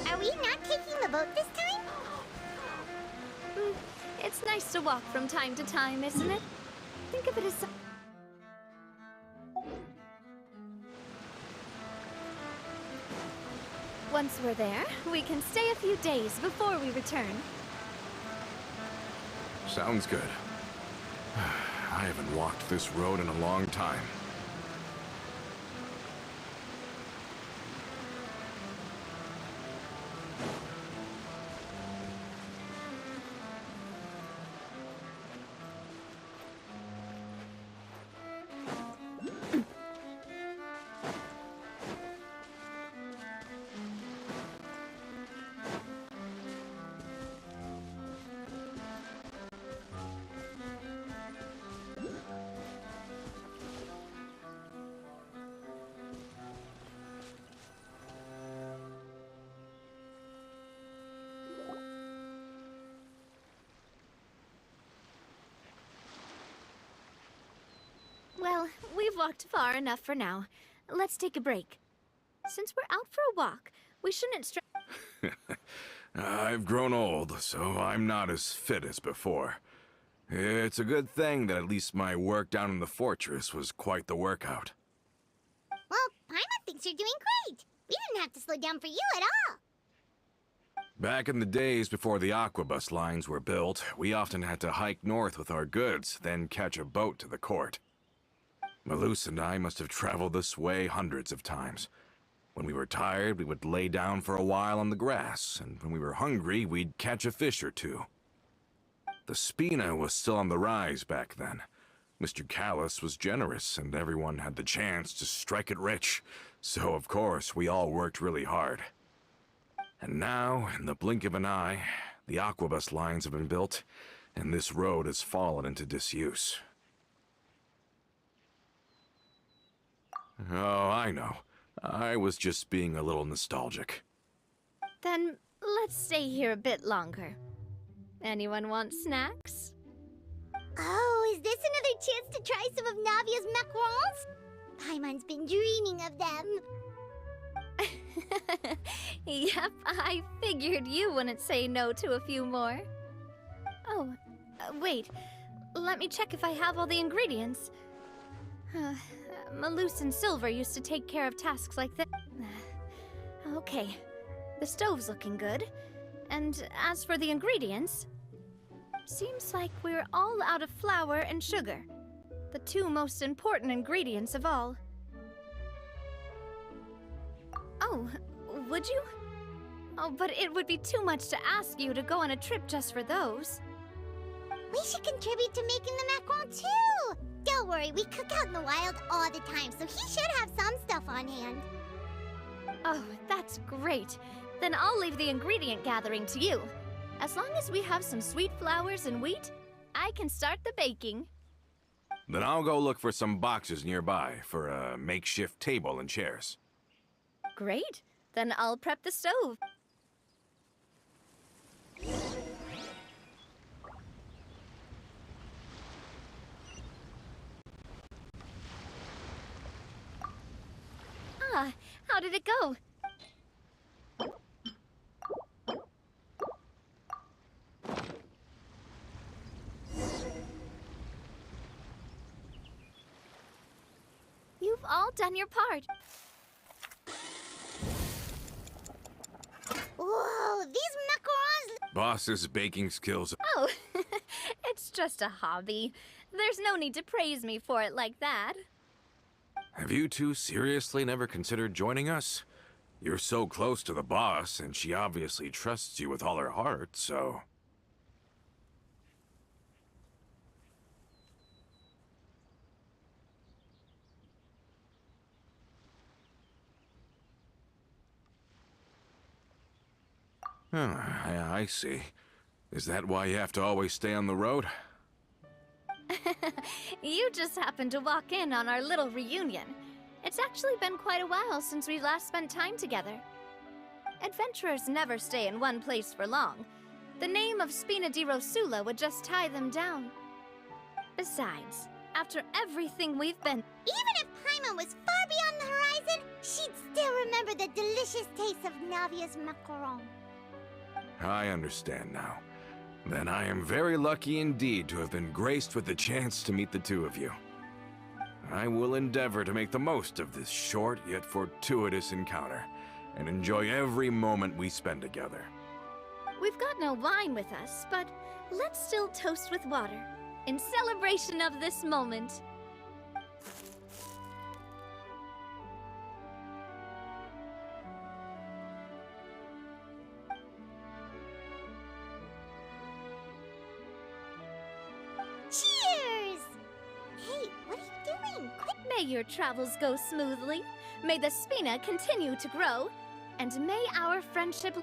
Are we not taking the boat this time? It's nice to walk from time to time, isn't it? Think of it as Once we're there, we can stay a few days before we return. Sounds good. I haven't walked this road in a long time. Well, we've walked far enough for now. Let's take a break. Since we're out for a walk, we shouldn't I've grown old, so I'm not as fit as before. It's a good thing that at least my work down in the fortress was quite the workout. Well, Paimon thinks you're doing great. We didn't have to slow down for you at all. Back in the days before the aquabus lines were built, we often had to hike north with our goods, then catch a boat to the court. Malus and I must have traveled this way hundreds of times. When we were tired, we would lay down for a while on the grass, and when we were hungry, we'd catch a fish or two. The Spina was still on the rise back then. Mr. Callus was generous, and everyone had the chance to strike it rich. So, of course, we all worked really hard. And now, in the blink of an eye, the aquabus lines have been built, and this road has fallen into disuse. Oh, I know. I was just being a little nostalgic. Then let's stay here a bit longer. Anyone want snacks? Oh, is this another chance to try some of Navia's macarons? Paimon's been dreaming of them. Yep, I figured you wouldn't say no to a few more. Oh, wait. Let me check if I have all the ingredients. Malus and Silver used to take care of tasks like this. Okay, the stove's looking good. And as for the ingredients, seems like we're all out of flour and sugar, the two most important ingredients of all. Oh, would you? Oh, but it would be too much to ask you to go on a trip just for those. We should contribute to making the macaron too! Don't worry, we cook out in the wild all the time, so he should have some stuff on hand. Oh, that's great. Then I'll leave the ingredient gathering to you. As long as we have some sweet flours and wheat, I can start the baking. Then I'll go look for some boxes nearby for a makeshift table and chairs. Great. Then I'll prep the stove. Ah, how did it go? You've all done your part. Whoa, these macarons... Boss's baking skills. Oh, it's just a hobby. There's no need to praise me for it like that. Have you two seriously never considered joining us? You're so close to the boss, and she obviously trusts you with all her heart, so... I see. Is that why you have to always stay on the road? You just happened to walk in on our little reunion. It's actually been quite a while since we last spent time together. Adventurers never stay in one place for long. The name of Spina di Rosula would just tie them down. Besides, after everything we've been... Even if Paimon was far beyond the horizon, she'd still remember the delicious taste of Navia's macaron. I understand now. Then I am very lucky indeed to have been graced with the chance to meet the two of you. I will endeavor to make the most of this short yet fortuitous encounter, and enjoy every moment we spend together. We've got no wine with us, but let's still toast with water, in celebration of this moment. Cheers! Hey, what are you doing? Quick! May your travels go smoothly, may the Spina continue to grow, and may our friendship...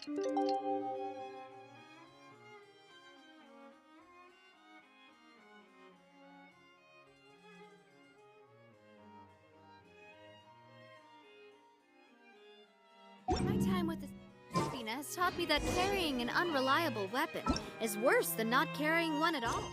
My time with the Spina has taught me that carrying an unreliable weapon is worse than not carrying one at all.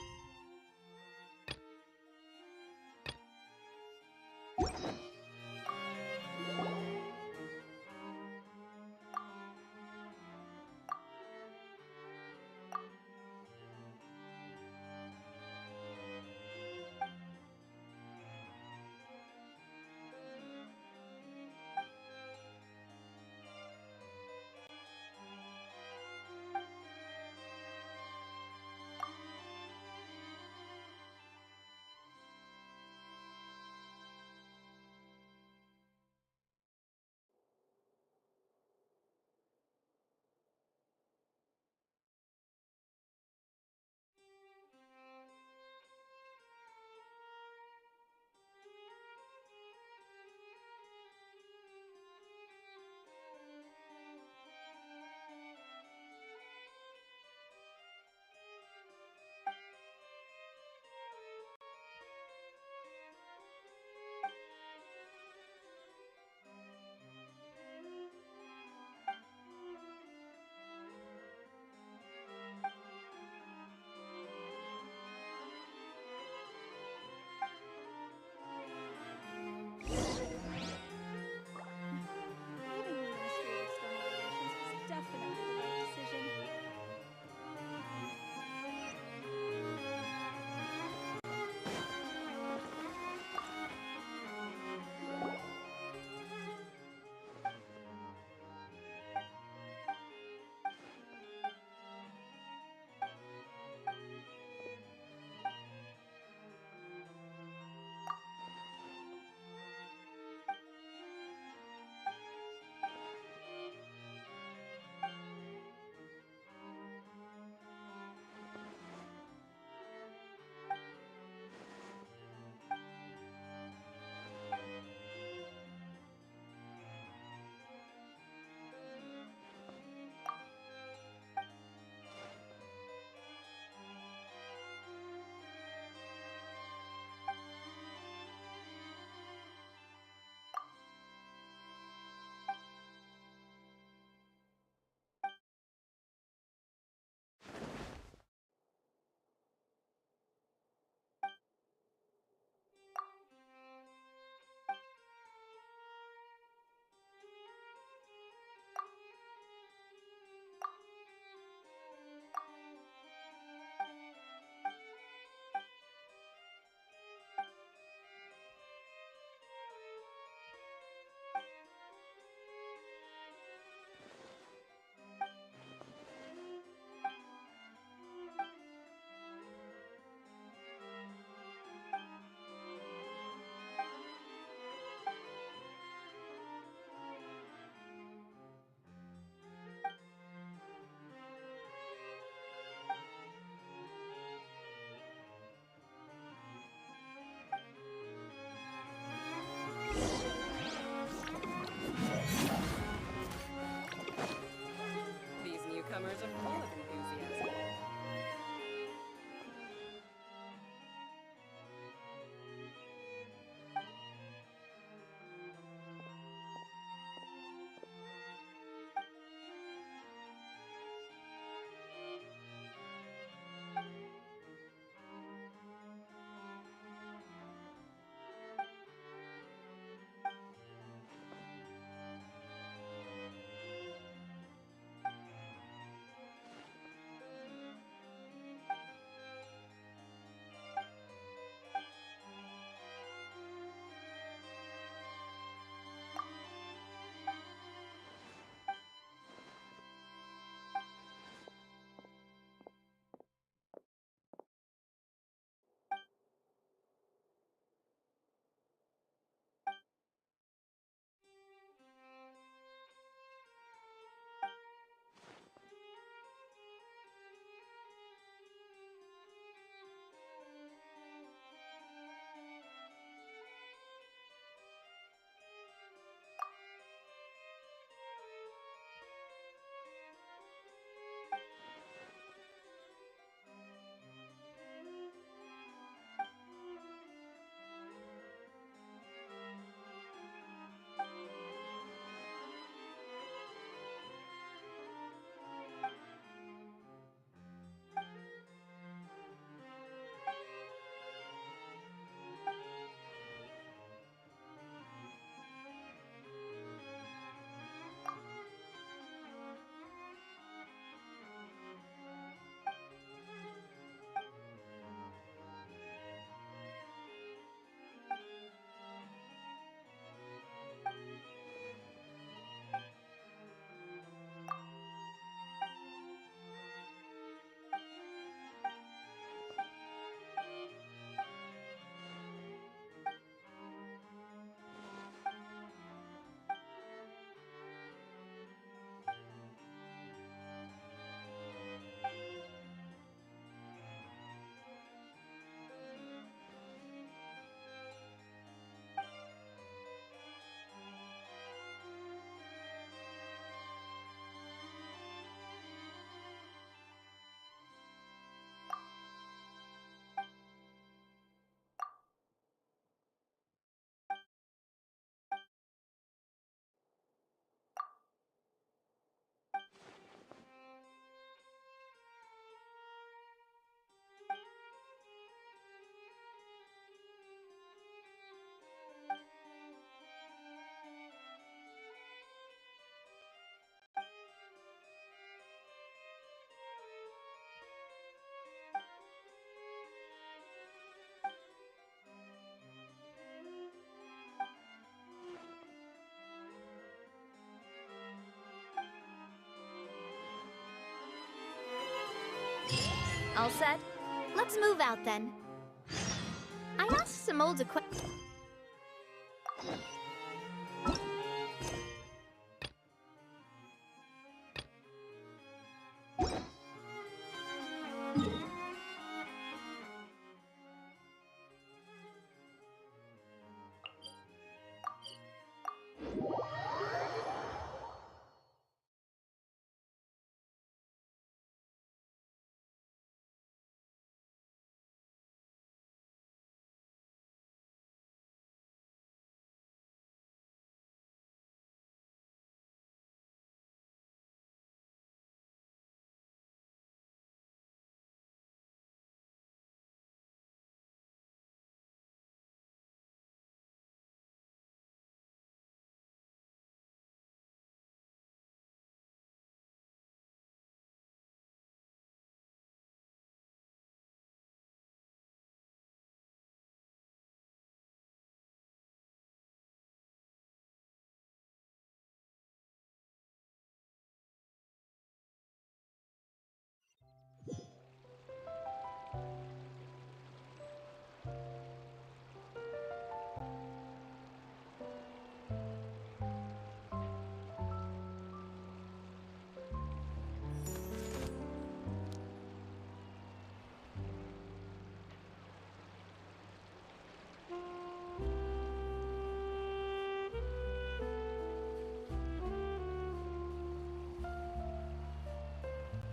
All set? Let's move out then. I asked some old acquaintances.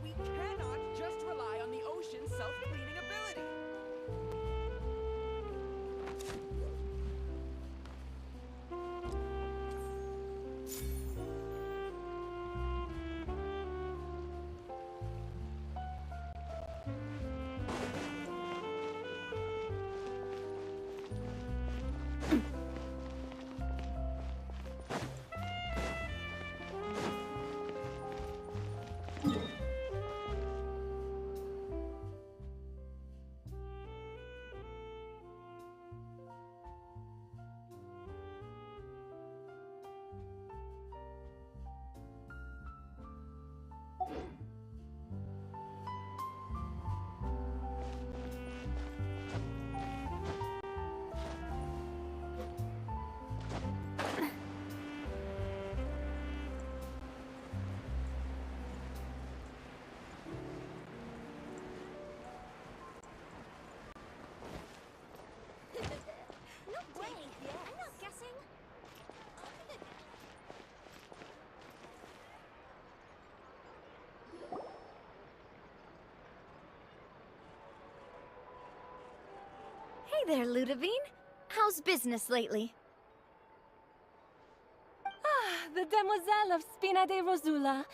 We cannot just rely on the ocean's self-cleaning ability. No way! I'm not guessing. Hey there, Ludovine. How's business lately? Ah, the demoiselle of Spina de Rosula.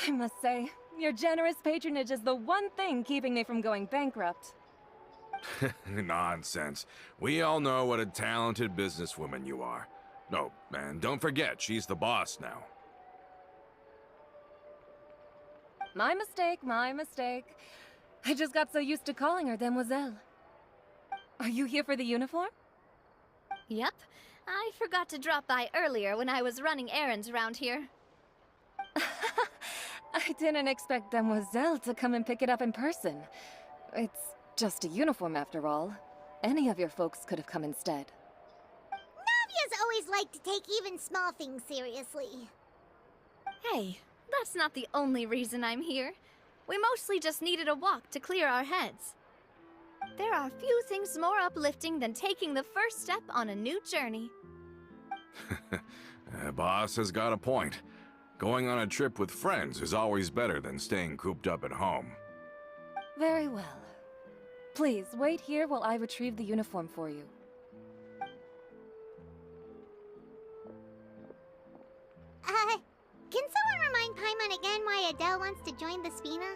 I must say, your generous patronage is the one thing keeping me from going bankrupt. Nonsense. We all know what a talented businesswoman you are. No, and don't forget, she's the boss now. My mistake, my mistake. I just got so used to calling her demoiselle. Are you here for the uniform? Yep. I forgot to drop by earlier when I was running errands around here. I didn't expect demoiselle to come and pick it up in person. It's just a uniform after all. Any of your folks could have come instead. Navia's always liked to take even small things seriously. Hey, that's not the only reason I'm here. We mostly just needed a walk to clear our heads. There are few things more uplifting than taking the first step on a new journey. Boss has got a point. Going on a trip with friends is always better than staying cooped up at home. Very well. Please, wait here while I retrieve the uniform for you. Can someone remind Paimon again why Adele wants to join the Spina?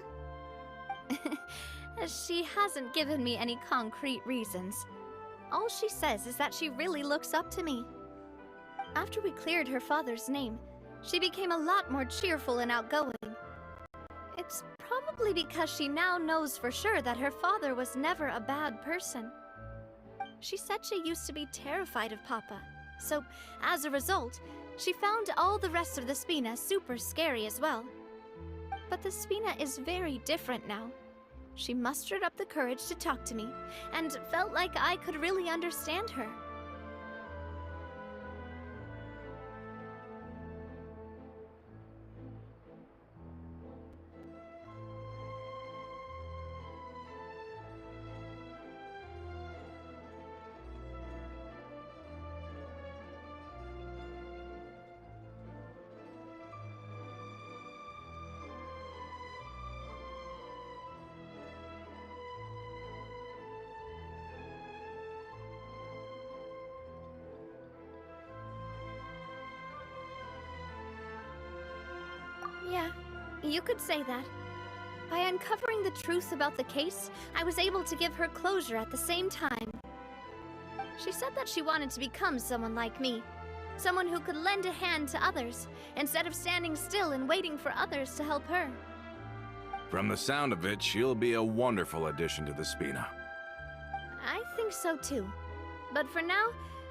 She hasn't given me any concrete reasons. All she says is that she really looks up to me. After we cleared her father's name, she became a lot more cheerful and outgoing. It's probably because she now knows for sure that her father was never a bad person. She said she used to be terrified of Papa, so as a result, she found all the rest of the Spina super scary as well. But the Spina is very different now. She mustered up the courage to talk to me, and felt like I could really understand her. Yeah, you could say that. By uncovering the truth about the case, I was able to give her closure at the same time. She said that she wanted to become someone like me. Someone who could lend a hand to others, instead of standing still and waiting for others to help her. From the sound of it, she'll be a wonderful addition to the Spina. I think so too. But for now,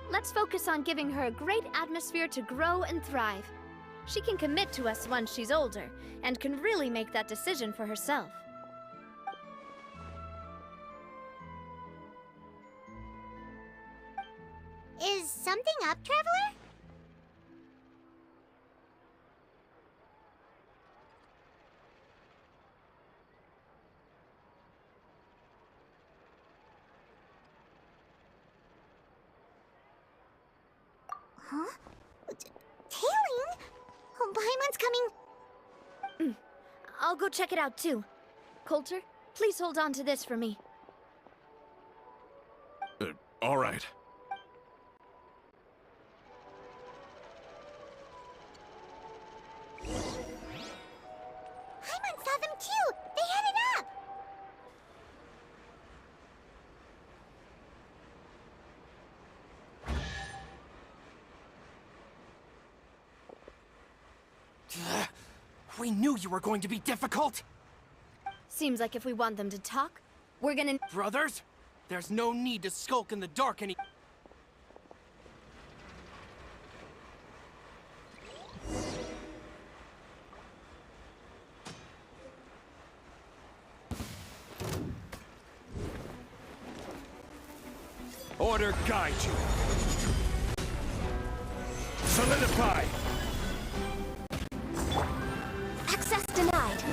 let's focus on giving her a great atmosphere to grow and thrive. She can commit to us once she's older, and can really make that decision for herself. Is something up, Traveler? Huh? Tailing? Oh, Paimon's coming. I'll go check it out too. Coulter, please hold on to this for me. All right. Paimon saw them too! They headed up! We knew you were going to be difficult! Seems like if we want them to talk, we're gonna— Brothers, there's no need to skulk in the dark any— Order guide you. Solidify. Access denied.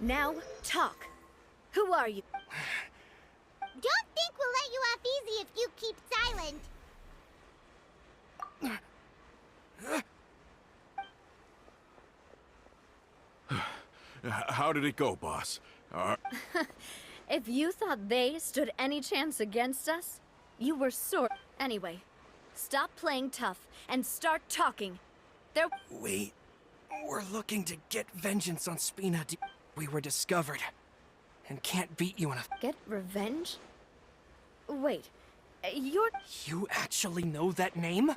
Now, talk. Who are you? Don't think we'll let you off easy if you keep silent. How did it go, boss? If you thought they stood any chance against us, you were sore. Anyway, stop playing tough and start talking. We're looking to get vengeance on Spina. We were discovered, and can't beat you in a— Get revenge? Wait, you're— You actually know that name?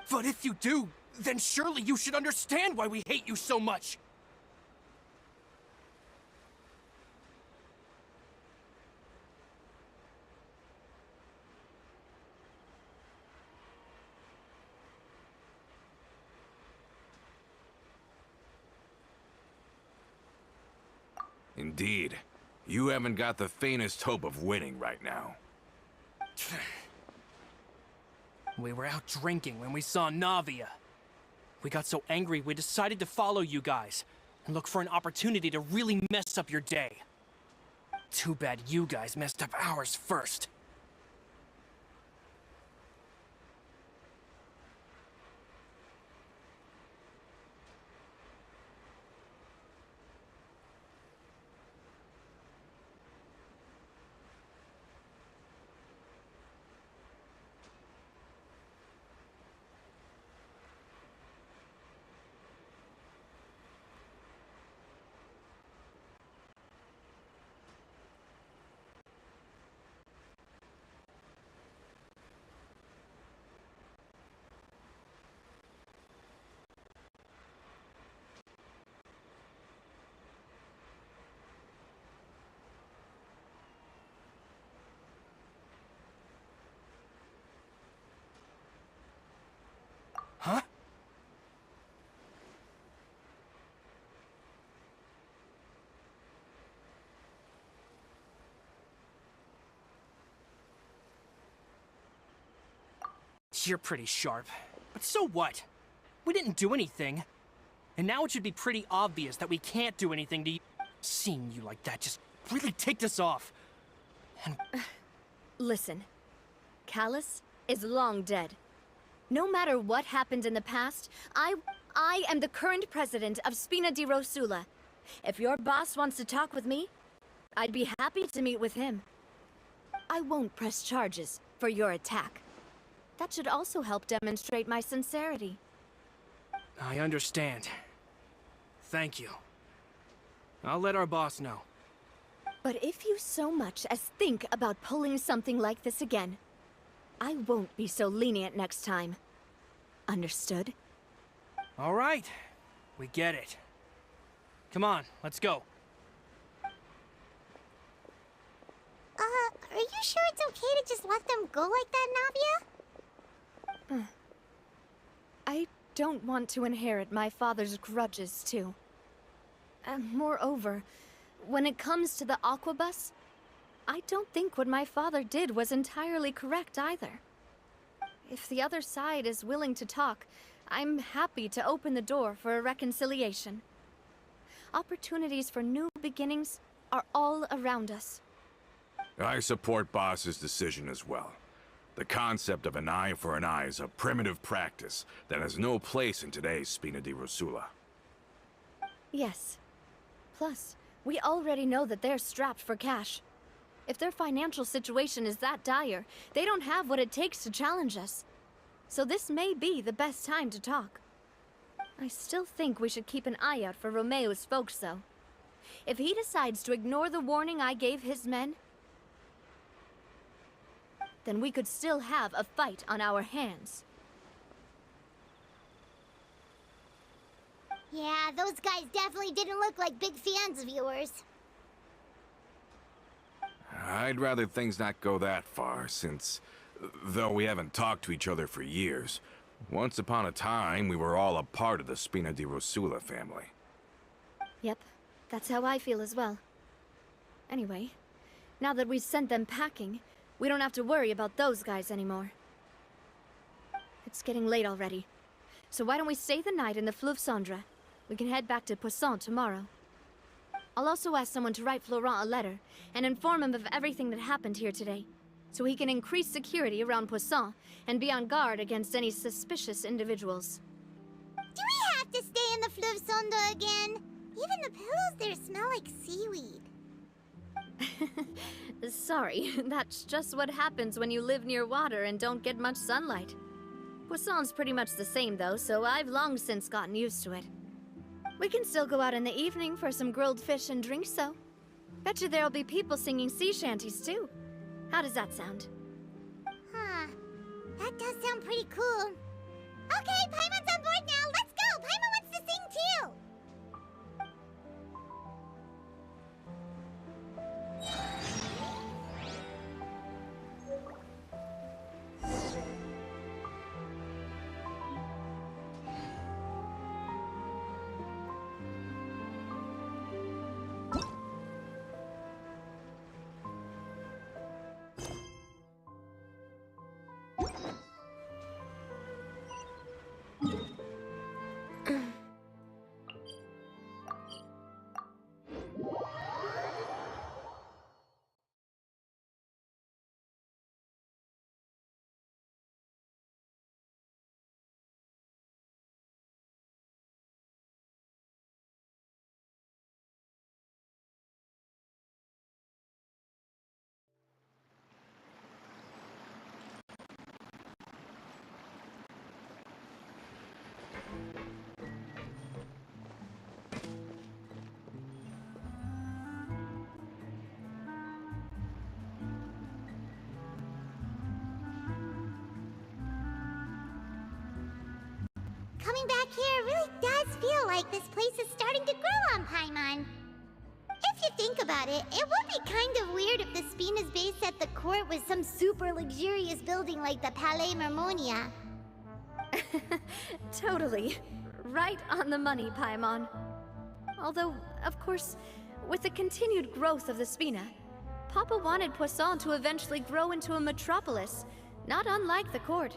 But if you do, then surely you should understand why we hate you so much! Indeed. You haven't got the faintest hope of winning right now. We were out drinking when we saw Navia. We got so angry we decided to follow you guys and look for an opportunity to really mess up your day. Too bad you guys messed up ours first. You're pretty sharp. But so what? We didn't do anything. And now it should be pretty obvious that we can't do anything to you. Seeing you like that just really ticked us off. And Listen, Callus is long dead. No matter what happened in the past, I am the current president of Spina di Rosula. If your boss wants to talk with me, I'd be happy to meet with him. I won't press charges for your attack. That should also help demonstrate my sincerity. I understand. Thank you. I'll let our boss know. But if you so much as think about pulling something like this again, I won't be so lenient next time. Understood? All right. We get it. Come on, let's go. Are you sure it's okay to just let them go like that, Navia? I don't want to inherit my father's grudges, too. Moreover, when it comes to the Aquabus, I don't think what my father did was entirely correct either. If the other side is willing to talk, I'm happy to open the door for a reconciliation. Opportunities for new beginnings are all around us. I support Boss's decision as well. The concept of an eye for an eye is a primitive practice that has no place in today's Spina di Rosula. Yes. Plus, we already know that they're strapped for cash. If their financial situation is that dire, they don't have what it takes to challenge us. So this may be the best time to talk. I still think we should keep an eye out for Romeo's folks, though. If he decides to ignore the warning I gave his men, then we could still have a fight on our hands. Yeah, those guys definitely didn't look like big fans of yours. I'd rather things not go that far, since, though we haven't talked to each other for years, once upon a time we were all a part of the Spina di Rosula family. Yep, that's how I feel as well. Anyway, now that we've sent them packing, we don't have to worry about those guys anymore. It's getting late already, so why don't we stay the night in the Fleuve Cendre? We can head back to Poisson tomorrow. I'll also ask someone to write Florent a letter and inform him of everything that happened here today, so he can increase security around Poisson and be on guard against any suspicious individuals. Do we have to stay in the Fleuve Cendre again? Even the pillows there smell like seaweed. Sorry, that's just what happens when you live near water and don't get much sunlight. Poisson's pretty much the same though, so I've long since gotten used to it. We can still go out in the evening for some grilled fish and drinks, though. Bet you there'll be people singing sea shanties, too. How does that sound? Huh. That does sound pretty cool. Okay, Paimon's on board now. Let's go! Paimon wants to sing too! Coming back here really does feel like this place is starting to grow on Paimon. If you think about it, it would be kind of weird if the Spina's base at the court was some super luxurious building like the Palais Mermonia. Totally. Right on the money, Paimon. Although, of course, with the continued growth of the Spina, Papa wanted Poisson to eventually grow into a metropolis, not unlike the court.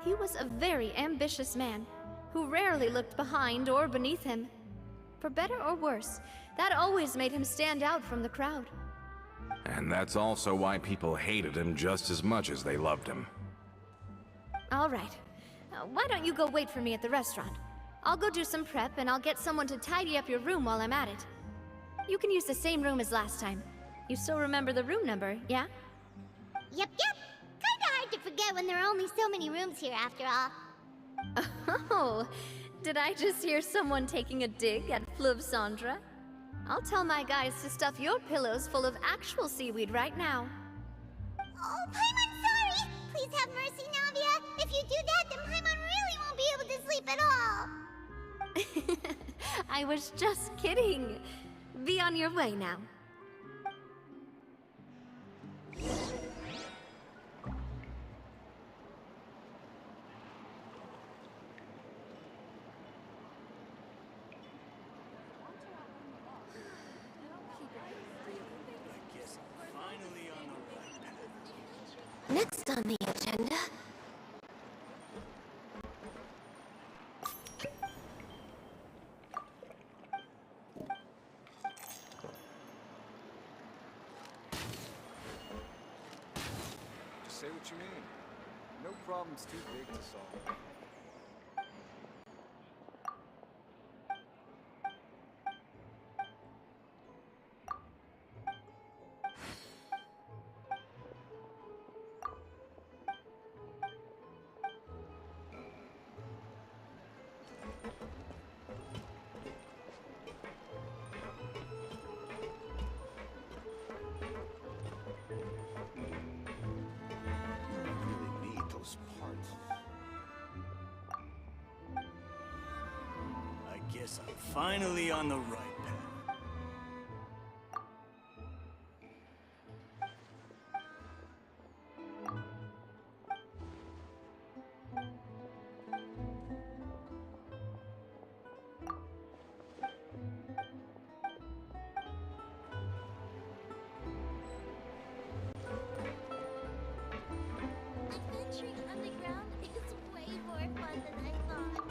He was a very ambitious man, who rarely looked behind or beneath him. For better or worse, that always made him stand out from the crowd. And that's also why people hated him just as much as they loved him. All right. Why don't you go wait for me at the restaurant? I'll go do some prep, and I'll get someone to tidy up your room while I'm at it. You can use the same room as last time. You still remember the room number, yeah? Yep. Kinda hard to forget when there are only so many rooms here after all. Oh, did I just hear someone taking a dig at Fleuve Cendre? I'll tell my guys to stuff your pillows full of actual seaweed right now. Oh, Paimon's sorry! Please have mercy, Navia! If you do that, then Paimon really won't be able to sleep at all! I was just kidding. Be on your way now. Next on the agenda. Just say what you mean. No problem's too big to solve. Guess I'm finally on the right path. Adventuring underground is way more fun than I thought.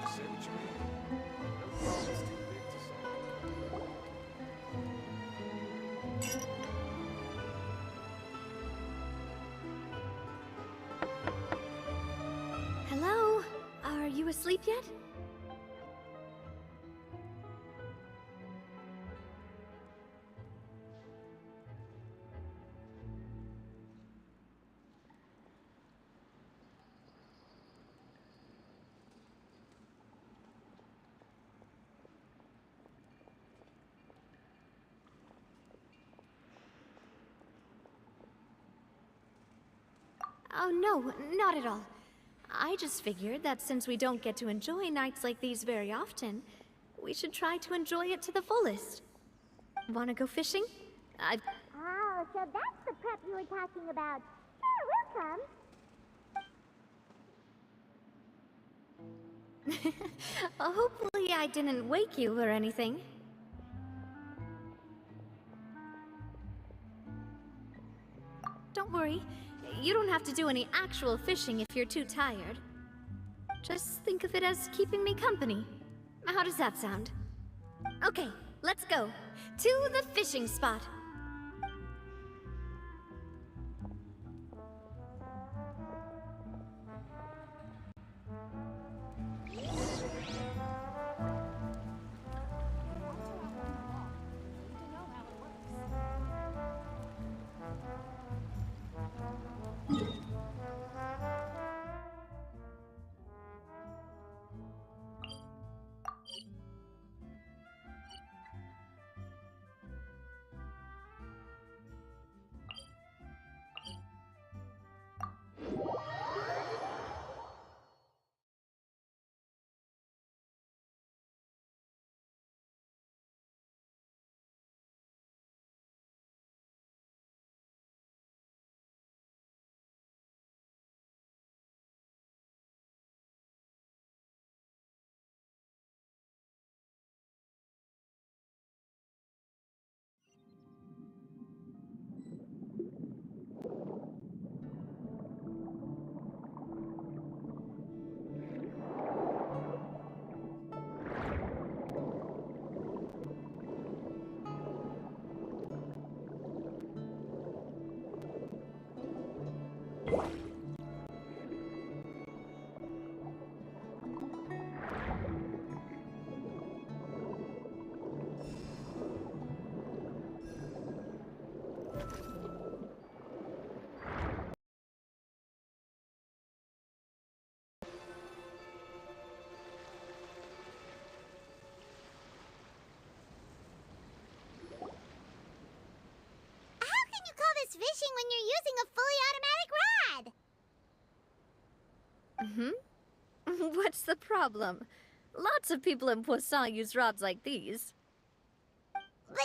Say what you mean. No problem's too big to solve. Hello? Are you asleep yet? Oh, no, not at all. I just figured that since we don't get to enjoy nights like these very often, we should try to enjoy it to the fullest. Wanna go fishing? Oh, so that's the prep you were talking about. Sure, we'll come. Hopefully I didn't wake you or anything. Don't worry. You don't have to do any actual fishing if you're too tired. Just think of it as keeping me company. How does that sound? Okay, let's go. To the fishing spot. fishing when you're using a fully automatic rod. What's the problem? Lots of people in Poisson use rods like these. But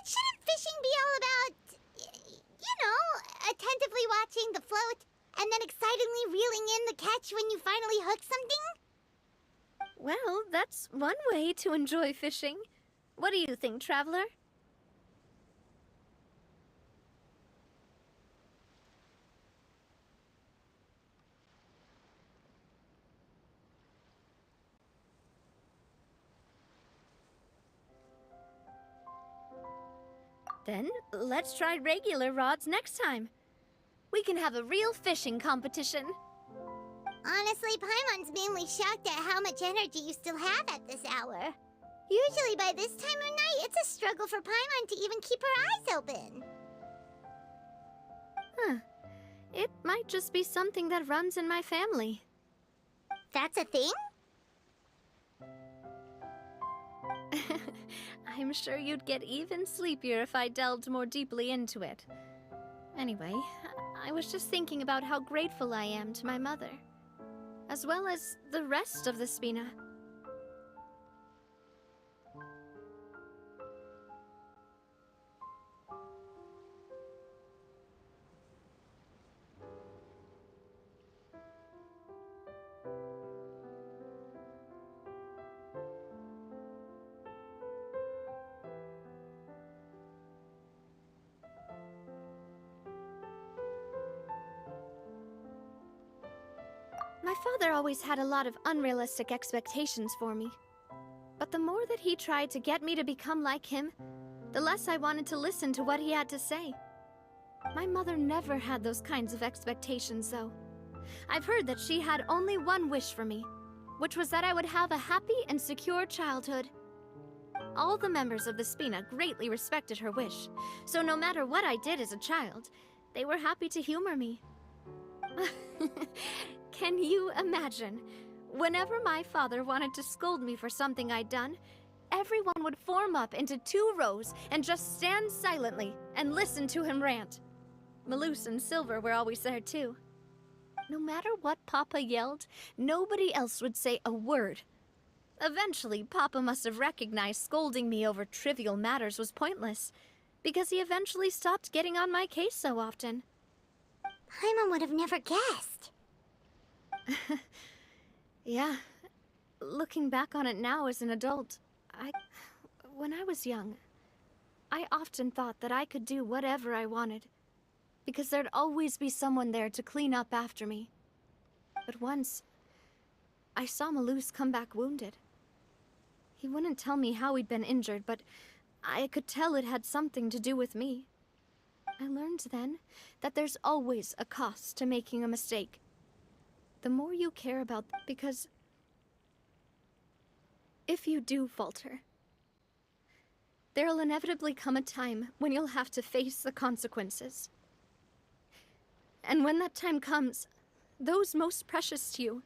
shouldn't fishing be all about, you know, attentively watching the float and then excitedly reeling in the catch when you finally hook something? Well, that's one way to enjoy fishing. What do you think, Traveler? Then, let's try regular rods next time. We can have a real fishing competition. Honestly, Paimon's mainly shocked at how much energy you still have at this hour. Usually by this time of night, it's a struggle for Paimon to even keep her eyes open. Huh. It might just be something that runs in my family. That's a thing? I'm sure you'd get even sleepier if I delved more deeply into it. Anyway, I was just thinking about how grateful I am to my mother, as well as the rest of the Spina. My father always had a lot of unrealistic expectations for me. But the more that he tried to get me to become like him, the less I wanted to listen to what he had to say. My mother never had those kinds of expectations, though. I've heard that she had only one wish for me, which was that I would have a happy and secure childhood. All the members of the Spina greatly respected her wish, so no matter what I did as a child, they were happy to humor me. Can you imagine? Whenever my father wanted to scold me for something I'd done, everyone would form up into 2 rows and just stand silently and listen to him rant. Malus and Silver were always there too. No matter what Papa yelled, nobody else would say a word. Eventually, Papa must have recognized scolding me over trivial matters was pointless, because he eventually stopped getting on my case so often. Paimon would have never guessed. Yeah. Looking back on it now as an adult, when I was young, I often thought that I could do whatever I wanted, because there'd always be someone there to clean up after me. But once, I saw Malus come back wounded. He wouldn't tell me how he'd been injured, but I could tell it had something to do with me. I learned then that there's always a cost to making a mistake. The more you care about because if you do falter, there'll inevitably come a time when you'll have to face the consequences. And when that time comes, those most precious to you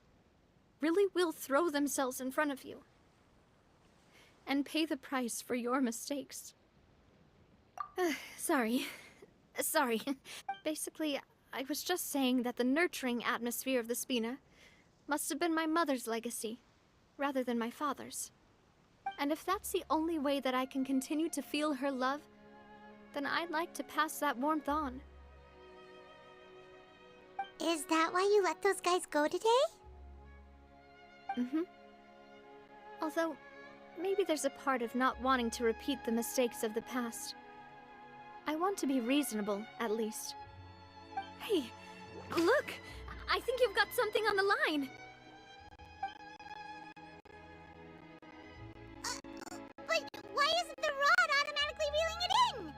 really will throw themselves in front of you and pay the price for your mistakes. Sorry. Basically, I was just saying that the nurturing atmosphere of the Spina must have been my mother's legacy, rather than my father's. And if that's the only way that I can continue to feel her love, then I'd like to pass that warmth on. Is that why you let those guys go today? Mm-hmm. Although, maybe there's a part of not wanting to repeat the mistakes of the past. I want to be reasonable, at least. Hey, look! I think you've got something on the line! But why isn't the rod automatically reeling it in?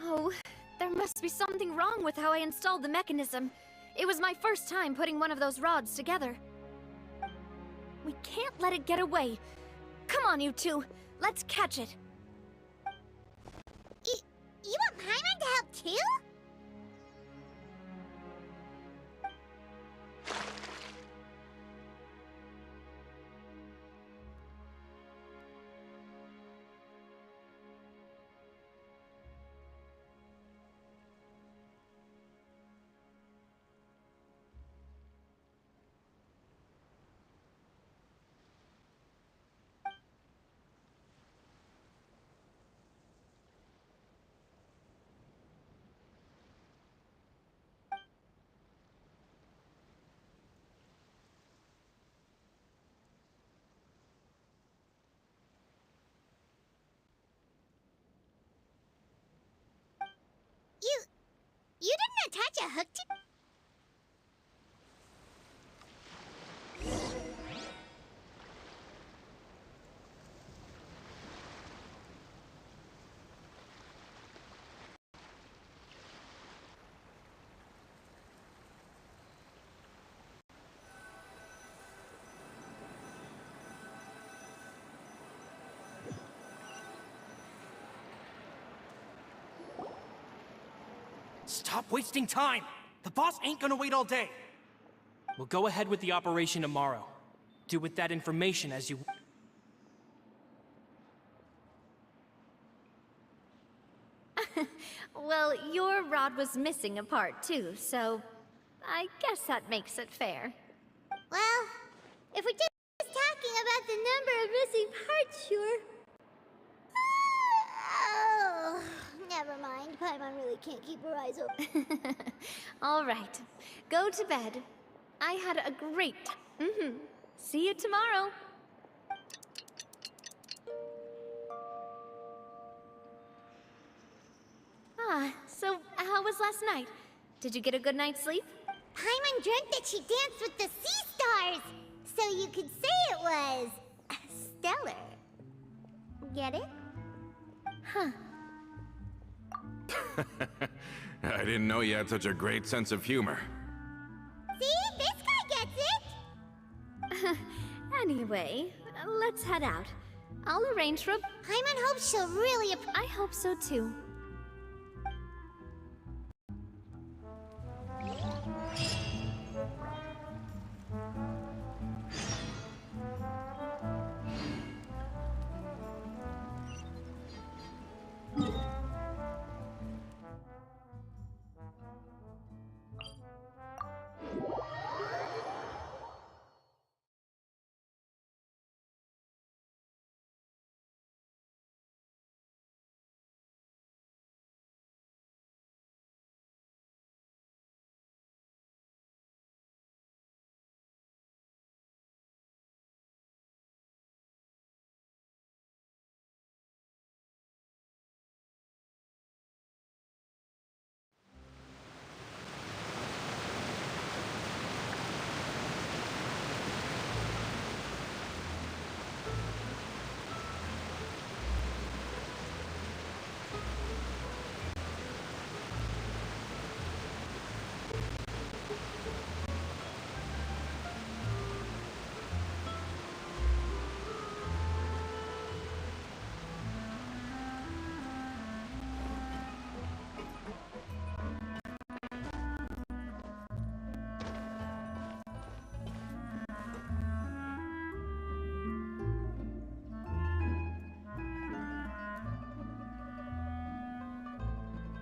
Oh, there must be something wrong with how I installed the mechanism. It was my first time putting one of those rods together. We can't let it get away. Come on, you two. Let's catch it. You want Paimon to help too? attach a hook to... Stop wasting time! The boss ain't gonna wait all day! We'll go ahead with the operation tomorrow. Do with that information as you... Well, your rod was missing a part too, so I guess that makes it fair. Well, if we're just talking about the number of missing parts, sure. Oh, never mind. Paimon really can't keep her eyes open. All right, go to bed. I had a great time. See you tomorrow. So how was last night? Did you get a good night's sleep? Paimon dreamt that she danced with the sea stars, so you could say it was stellar. Get it? Huh. I didn't know you had such a great sense of humor. See? This guy gets it! Anyway, let's head out. I'll arrange for a... Paimon hopes she'll really... I hope so too.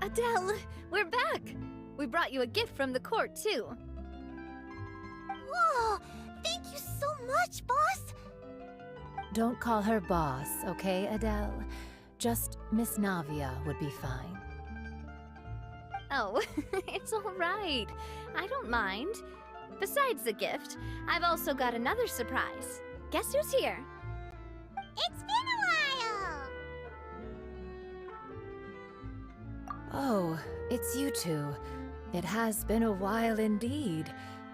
Adele, we're back! We brought you a gift from the court, too. Whoa! Thank you so much, boss! Don't call her boss, okay, Adele? Just Miss Navia would be fine. Oh, it's all right. I don't mind. Besides the gift, I've also got another surprise. Guess who's here? It's been a while! Oh, it's you two. It has been a while indeed.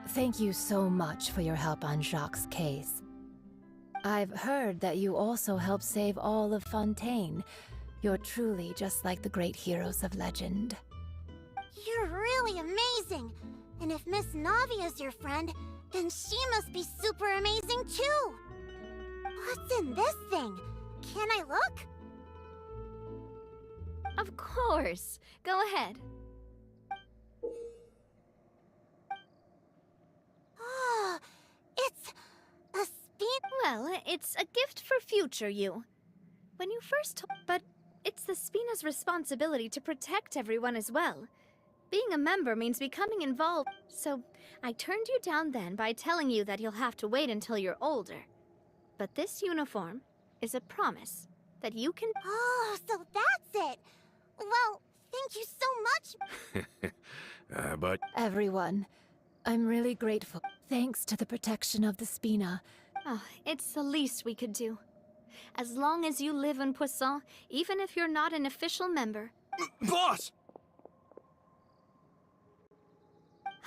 Thank you so much for your help on Jacques' case. I've heard that you also helped save all of Fontaine. You're truly just like the great heroes of legend. You're really amazing! And if Miss Navia's your friend, then she must be super amazing too! What's in this thing? Can I look? Of course. Go ahead. Oh, it's a Well, it's a gift for future you. When you first but it's the Spina's responsibility to protect everyone as well. Being a member means becoming involved, so I turned you down then by telling you that you'll have to wait until you're older. But this uniform is a promise that you can... Oh, so that's it! Well, thank you so much! But... Everyone, I'm really grateful. Thanks to the protection of the Spina. Oh, it's the least we could do. As long as you live in Poisson, even if you're not an official member... Boss!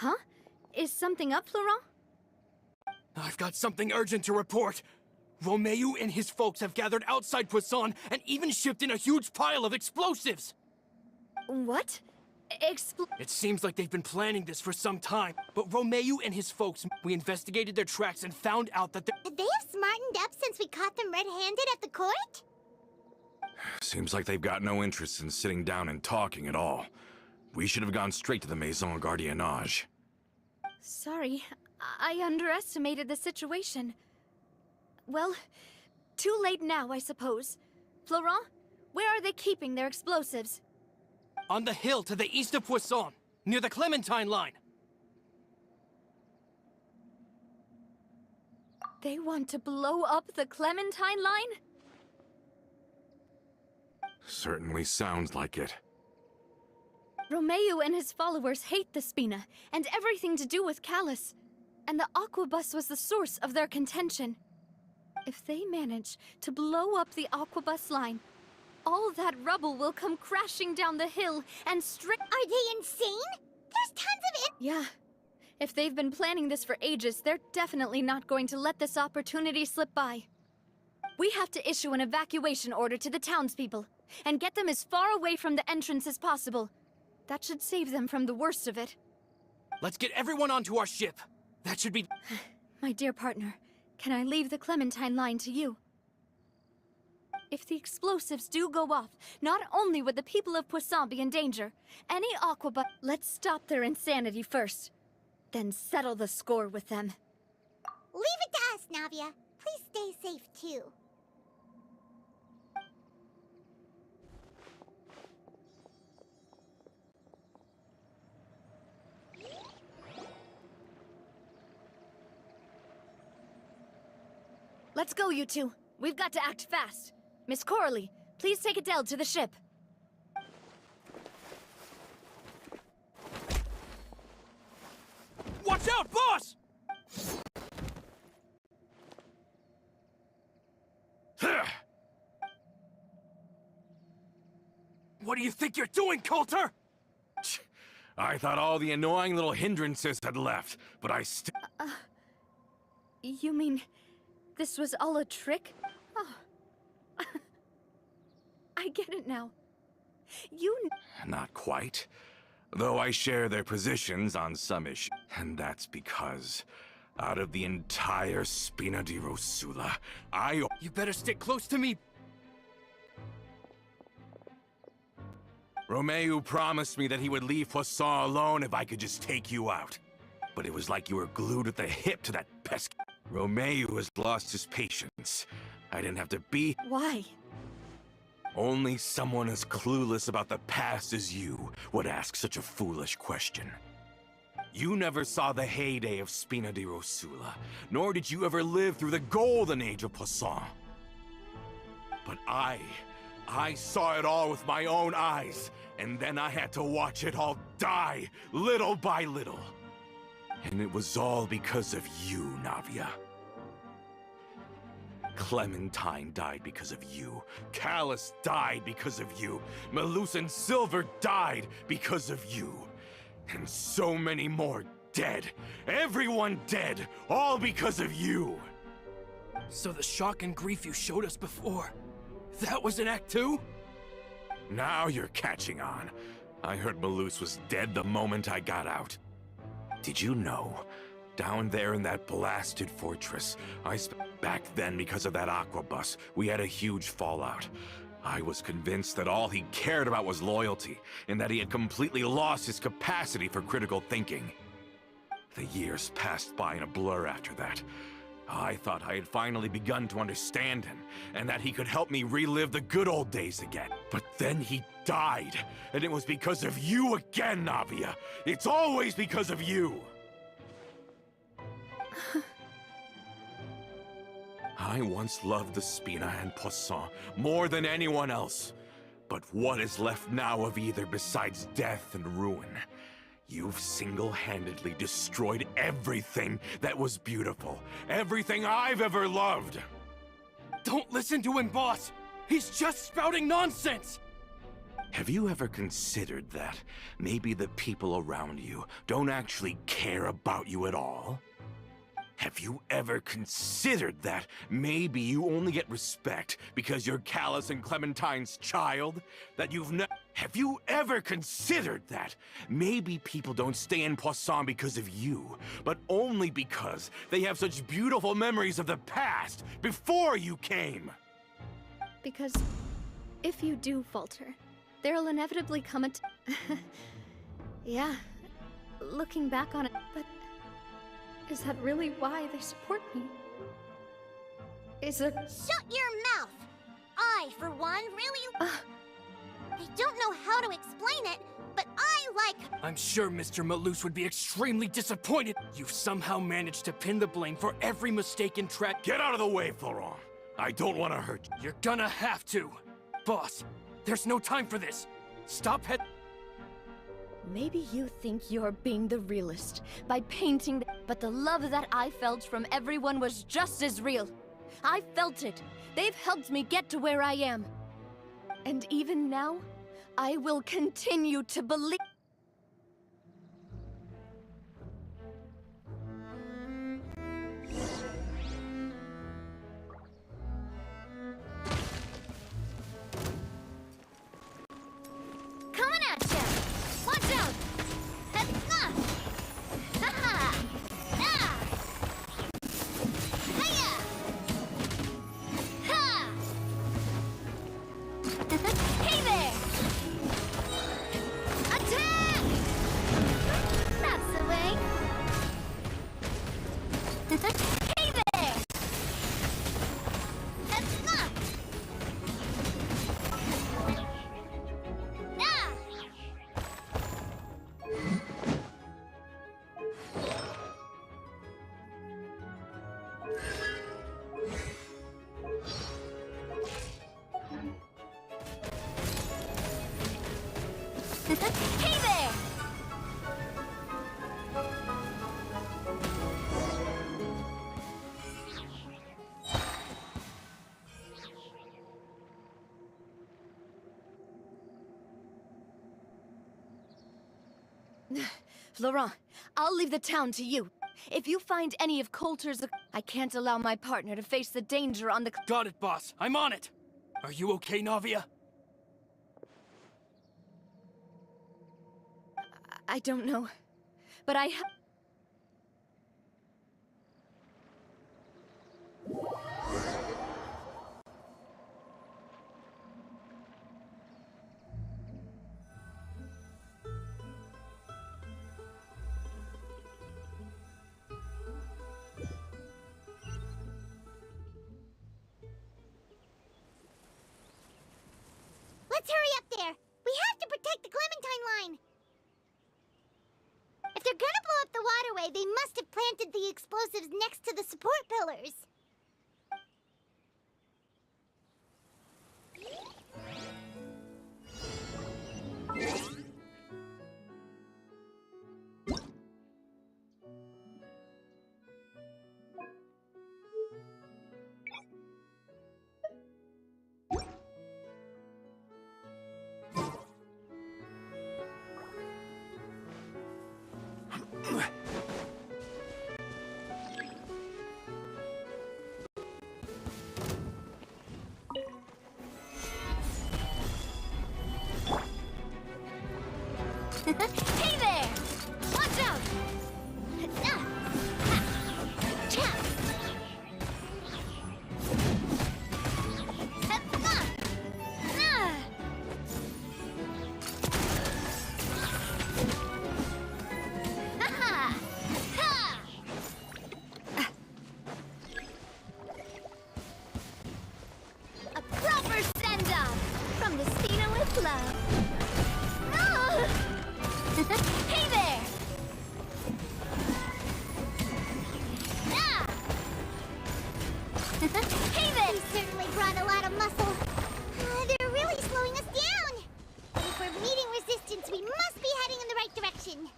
Huh? Is something up, Florent? I've got something urgent to report. Romeu and his folks have gathered outside Poisson and even shipped in a huge pile of explosives. What? It seems like they've been planning this for some time, but Romeu and his folks, we investigated their tracks and found out that They have smartened up since we caught them red-handed at the court? Seems like they've got no interest in sitting down and talking at all. We should have gone straight to the Maison Gardiennage. Sorry, I underestimated the situation. Well, too late now, I suppose. Florent, where are they keeping their explosives? on the hill to the east of Poisson, near the Clementine line. They want to blow up the Clementine line? Certainly sounds like it. Romeu and his followers hate the Spina, and everything to do with Callus. And the Aquabus was the source of their contention. If they manage to blow up the Aquabus line, all that rubble will come crashing down the hill and Are they insane? There's tons of it. Yeah. If they've been planning this for ages, they're definitely not going to let this opportunity slip by. We have to issue an evacuation order to the townspeople, and get them as far away from the entrance as possible. That should save them from the worst of it. Let's get everyone onto our ship. That should be... My dear partner, can I leave the Clementine line to you? If the explosives do go off, not only would the people of Poisson be in danger, any Aquabus... Let's stop their insanity first, then settle the score with them. Leave it to us, Navia. Please stay safe, too. Let's go, you two. We've got to act fast. Miss Coralie, please take Adele to the ship. Watch out, boss! What do you think you're doing, Coulter? I thought all the annoying little hindrances had left, but I still... You mean... this was all a trick? Oh. I get it now. Not quite. Though I share their positions on some issues. And that's because, out of the entire Spina di Rosula, You better stick close to me. Romeu promised me that he would leave Poisson alone if I could just take you out. But it was like you were glued at the hip to that pesky... Romeu has lost his patience. I didn't have to be... Why? Only someone as clueless about the past as you would ask such a foolish question. You never saw the heyday of Spina di Rosula, nor did you ever live through the golden age of Poisson. But I saw it all with my own eyes, and then I had to watch it all die, little by little. And it was all because of you, Navia. Clementine died because of you. Callus died because of you. Malus and Silver died because of you. And so many more dead. Everyone dead, all because of you. So the shock and grief you showed us before, that was in Act 2? Now you're catching on. I heard Malus was dead the moment I got out. Did you know? Down there in that blasted fortress, back then because of that Aquabus, we had a huge fallout. I was convinced that all he cared about was loyalty, and that he had completely lost his capacity for critical thinking. The years passed by in a blur after that. I thought I had finally begun to understand him, and that he could help me relive the good old days again. But then he died, and it was because of you again, Navia. It's always because of you. I once loved the Spina and Poisson more than anyone else. But what is left now of either besides death and ruin? You've single-handedly destroyed everything that was beautiful. Everything I've ever loved. Don't listen to him, boss! He's just spouting nonsense! Have you ever considered that maybe the people around you don't actually care about you at all? Have you ever considered that maybe you only get respect because you're Callus and Clementine's child? That Have you ever considered that maybe people don't stay in Poisson because of you, but only because they have such beautiful memories of the past before you came? Because if you do falter, there'll inevitably come a yeah, looking back on it, but is that really why they support me? Is it— Shut your mouth! I, for one, really... I don't know how to explain it, but I like... I'm sure Mr. Malus would be extremely disappointed. You've somehow managed to pin the blame for every mistake in track. Get out of the way, Florent. I don't want to hurt you. You're gonna have to. Boss, there's no time for this. Stop head... Maybe you think you're being the realist by painting, but the love that I felt from everyone was just as real. I felt it. They've helped me get to where I am. And even now, I will continue to believe. Coming at ya! Watch out! Hey there! Attack! That's the way. Hey there! Hey there! Florent, I'll leave the town to you. If you find any of Coulter's... I can't allow my partner to face the danger on the... Got it, boss. I'm on it. Are you okay, Navia? I don't know, but I Let's hurry up there! We have to protect the Clementine line! If they're gonna blow up the waterway, they must have planted the explosives next to the support pillars. Hey there! Watch out! A proper send-off from the Spina with love. Hey there! Hey there! We certainly brought a lot of muscle. They're really slowing us down. But if we're meeting resistance, we must be heading in the right direction.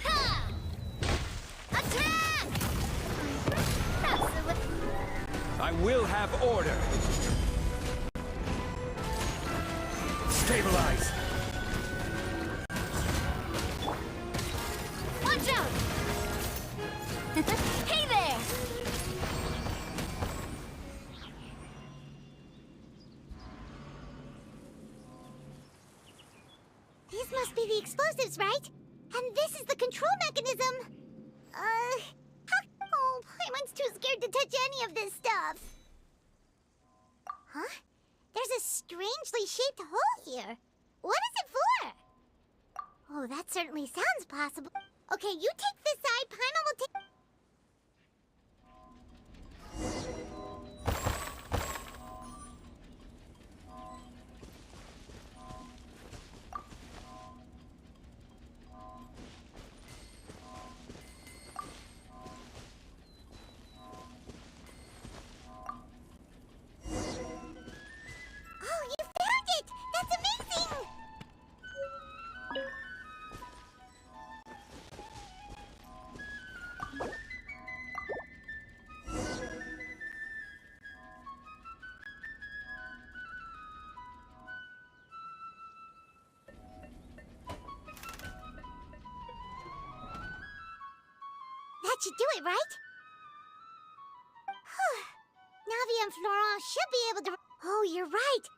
Ha! Attack! That's the way. will have order. Stabilize. Watch out! Hey there! These must be the explosives, right? And this is the control mechanism. Oh, Paimon's too scared to touch any of this stuff. Huh? There's a strangely shaped hole here. What is it for? Oh, that certainly sounds possible. Okay, you take this side, Paimon will take... Oh, you found it! That's amazing! That should do it, right? Navi and Florent should be able to... Oh, you're right!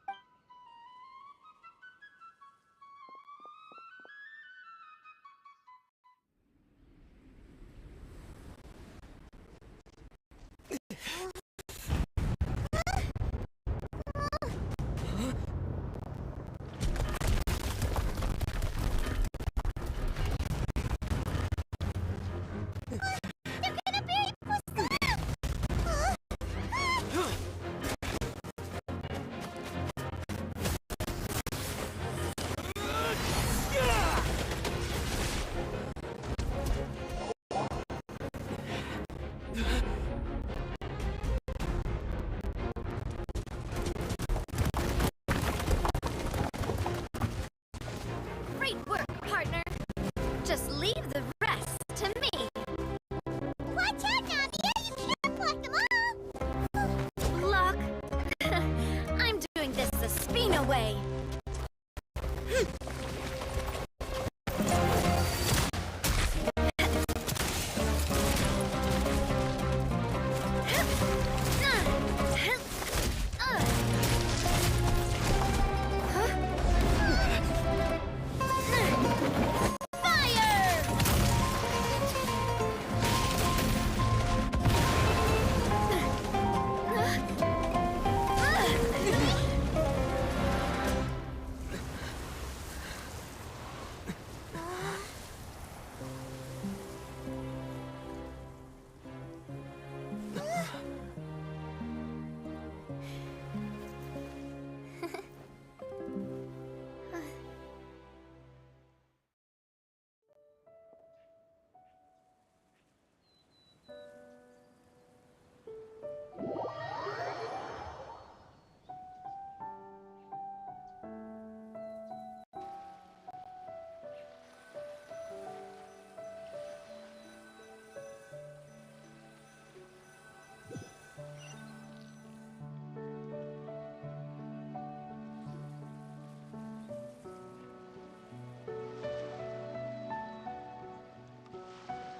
They're gonna bury Poisson! Great work, partner. Just leave the rest to me. Watch out, Navi! You can't block them all! Block. I'm doing this the Spina way.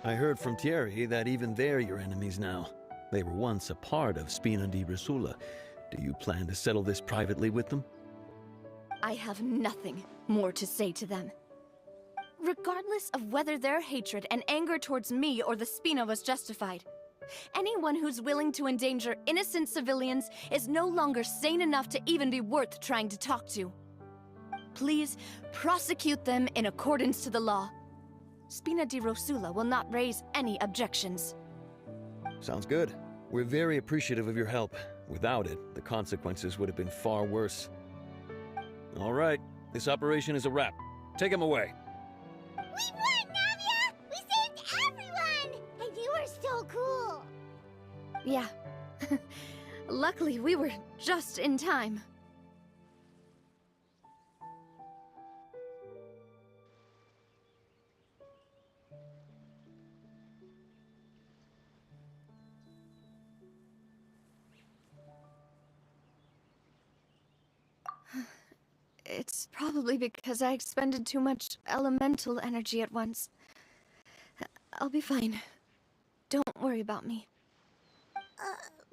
I heard from Thierry that even they're your enemies now. They were once a part of Spina di Rosula. Do you plan to settle this privately with them? I have nothing more to say to them. Regardless of whether their hatred and anger towards me or the Spina was justified, anyone who's willing to endanger innocent civilians is no longer sane enough to even be worth trying to talk to. Please prosecute them in accordance to the law. Spina di Rosula will not raise any objections. Sounds good. We're very appreciative of your help. Without it, the consequences would have been far worse. All right, this operation is a wrap. Take him away. We won, Navia! We saved everyone! And you were so cool! Yeah. Luckily, we were just in time. Probably because I expended too much elemental energy at once. I'll be fine. Don't worry about me.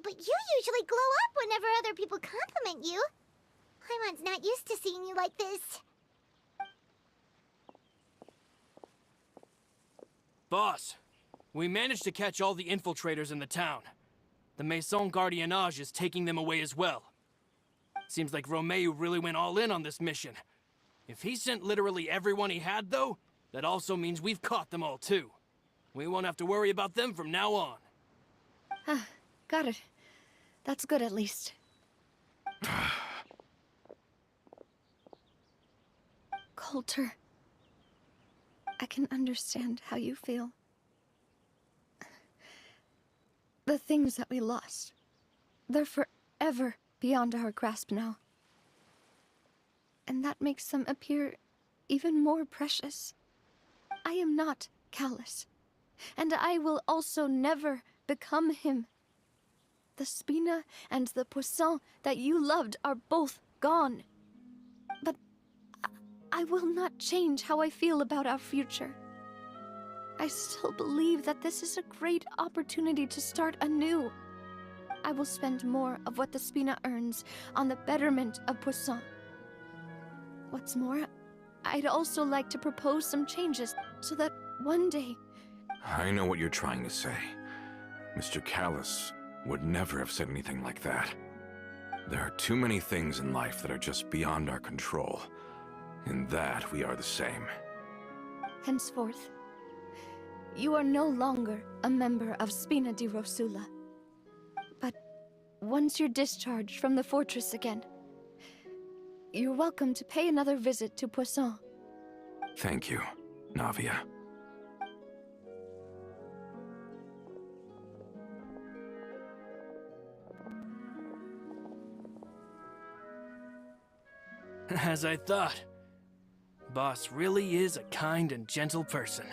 But you usually glow up whenever other people compliment you. Paimon's not used to seeing you like this. Boss, we managed to catch all the infiltrators in the town. The Maison Gardiennage is taking them away as well. Seems like Romeu really went all in on this mission. If he sent literally everyone he had, though, that also means we've caught them all, too. We won't have to worry about them from now on. Got it. That's good, at least. Coulter, I can understand how you feel. The things that we lost, they're forever beyond our grasp now. And that makes them appear even more precious. I am not callous, and I will also never become him. The Spina and the Poisson that you loved are both gone. But I will not change how I feel about our future. I still believe that this is a great opportunity to start anew. I will spend more of what the Spina earns on the betterment of Poisson. What's more, I'd also like to propose some changes so that one day... I know what you're trying to say. Mr. Callus would never have said anything like that. There are too many things in life that are just beyond our control. In that, we are the same. Henceforth, you are no longer a member of Spina di Rosula. But once you're discharged from the fortress again, you're welcome to pay another visit to Poisson. Thank you, Navia. As I thought. Boss really is a kind and gentle person.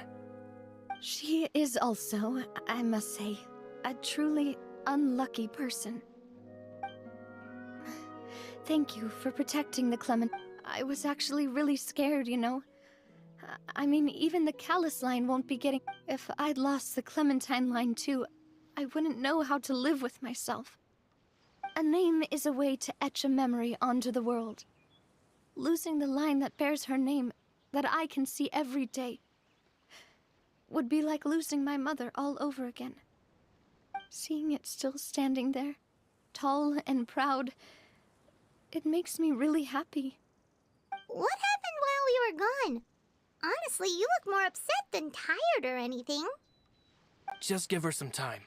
She is also, I must say, a truly unlucky person. Thank you for protecting the Clement. I was actually really scared, you know. I mean, even the Callus line won't be getting... If I'd lost the Clementine line too, I wouldn't know how to live with myself. A name is a way to etch a memory onto the world. Losing the line that bears her name, that I can see every day, would be like losing my mother all over again. Seeing it still standing there, tall and proud, it makes me really happy. What happened while we were gone? Honestly, you look more upset than tired or anything. Just give her some time.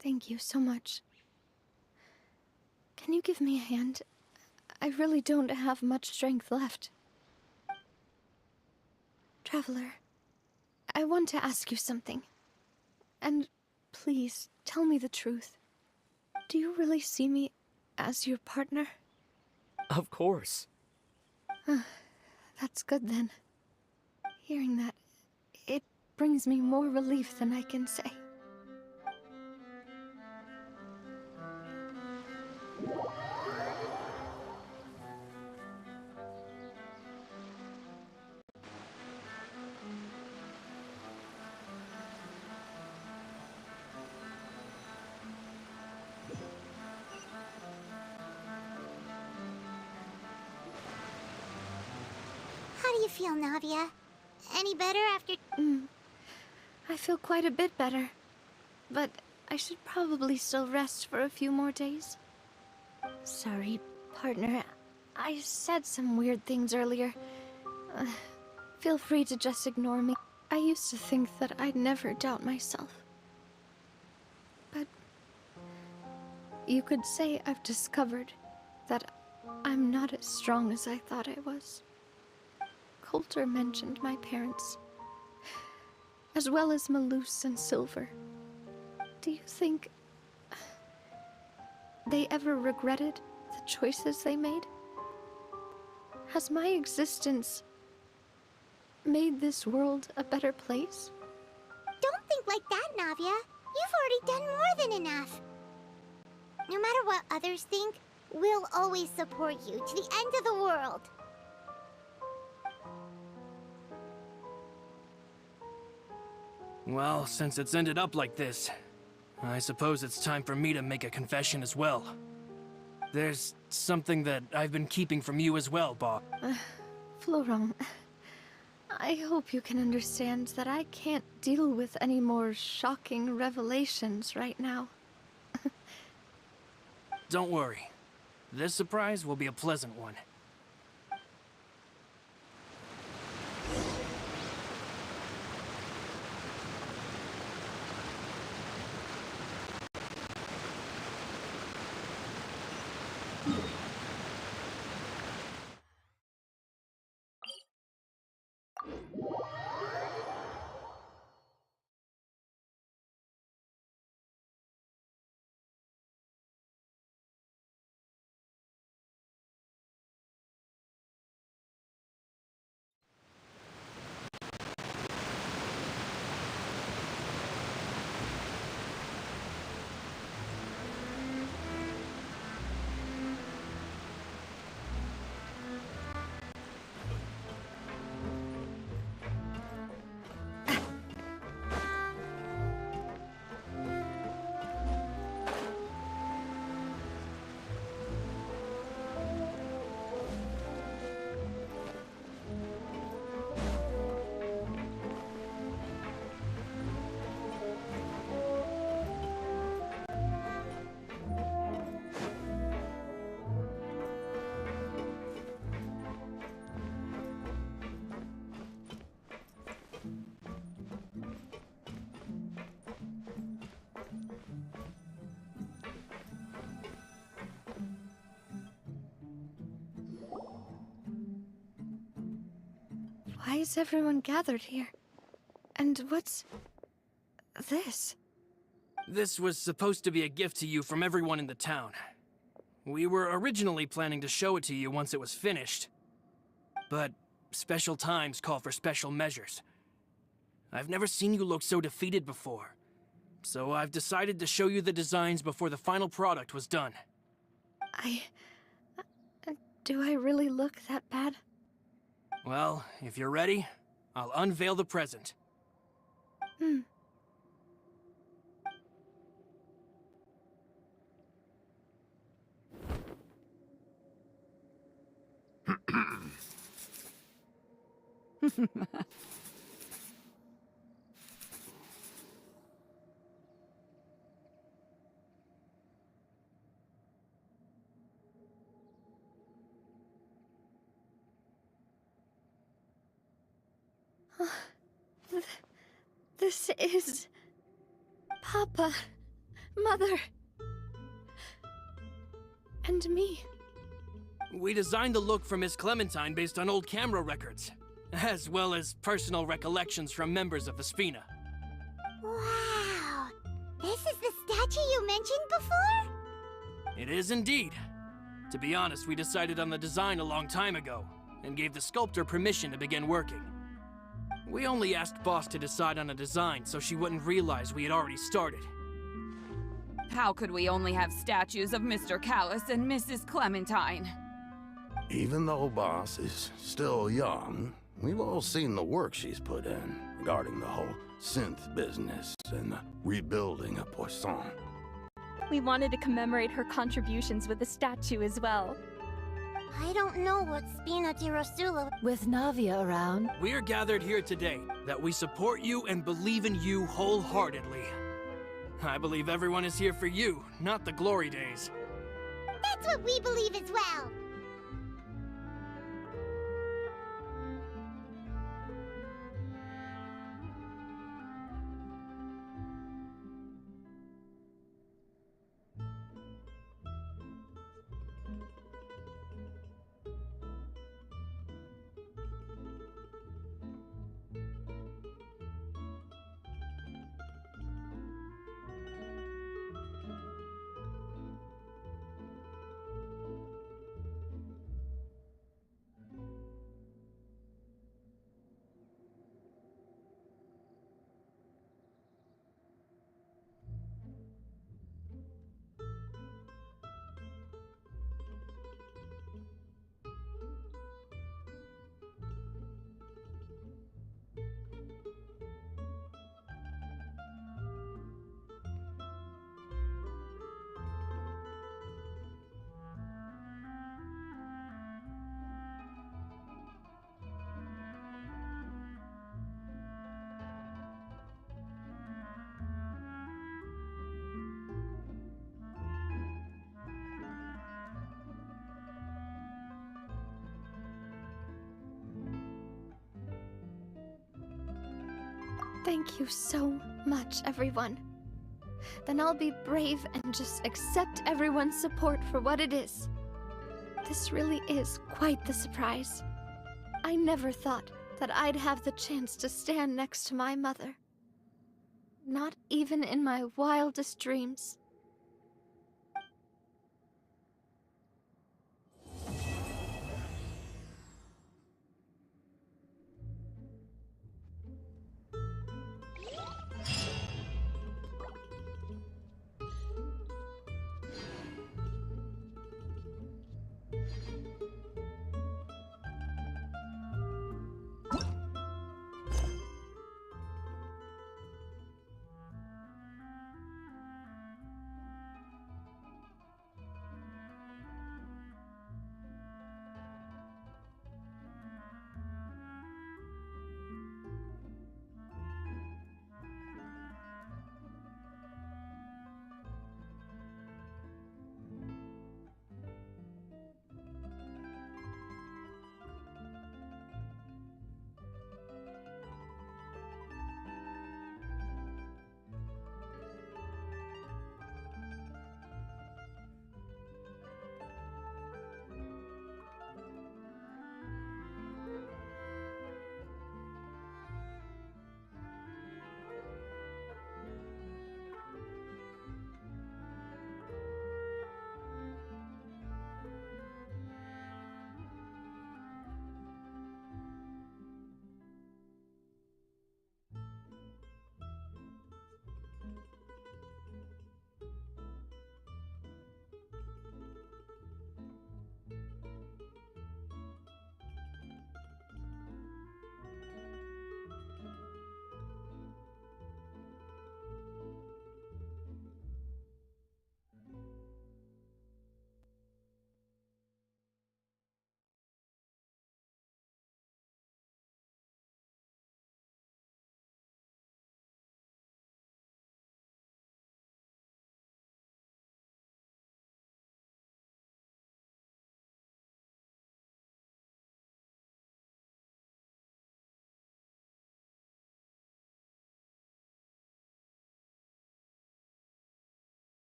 Thank you so much. Can you give me a hand? I really don't have much strength left. Traveler, I want to ask you something. And please, tell me the truth. Do you really see me as your partner? Of course. That's good then. Hearing that, it brings me more relief than I can say. How do you feel, Navia? Any better after... I feel quite a bit better. But I should probably still rest for a few more days. Sorry, partner. I said some weird things earlier. Feel free to just ignore me. I used to think that I'd never doubt myself. But you could say I've discovered that I'm not as strong as I thought I was. Coulter mentioned my parents, as well as Malus and Silver. Do you think they ever regretted the choices they made? Has my existence made this world a better place? Don't think like that, Navia. You've already done more than enough. No matter what others think, we'll always support you to the end of the world. Well, since it's ended up like this, I suppose it's time for me to make a confession as well. There's something that I've been keeping from you as well, Bob. Florent, I hope you can understand that I can't deal with any more shocking revelations right now. Don't worry. This surprise will be a pleasant one. Why is everyone gathered here? And what's this? This was supposed to be a gift to you from everyone in the town. We were originally planning to show it to you once it was finished. But special times call for special measures. I've never seen you look so defeated before. So I've decided to show you the designs before the final product was done. Do I really look that bad? Well, if you're ready, I'll unveil the present. This is... Papa, Mother, and me. We designed the look for Miss Clementine based on old camera records, as well as personal recollections from members of the Spina. Wow! This is the statue you mentioned before? It is indeed. To be honest, we decided on the design a long time ago, and gave the sculptor permission to begin working. We only asked Boss to decide on a design so she wouldn't realize we had already started. How could we only have statues of Mr. Callus and Mrs. Clementine? Even though Boss is still young, we've all seen the work she's put in regarding the whole synth business and the rebuilding of Poisson. We wanted to commemorate her contributions with a statue as well. I don't know what Spina di Rosula... With Navia around... We're gathered here today that we support you and believe in you wholeheartedly. I believe everyone is here for you, not the glory days. That's what we believe as well! Thank you so much, everyone. Then I'll be brave and just accept everyone's support for what it is. This really is quite the surprise. I never thought that I'd have the chance to stand next to my mother. Not even in my wildest dreams.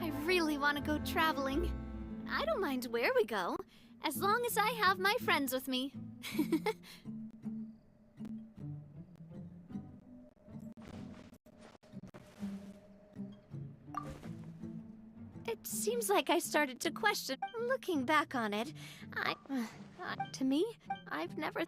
I really want to go traveling. I don't mind where we go, as long as I have my friends with me. It seems like I started to question. Looking back on it, to me, I've never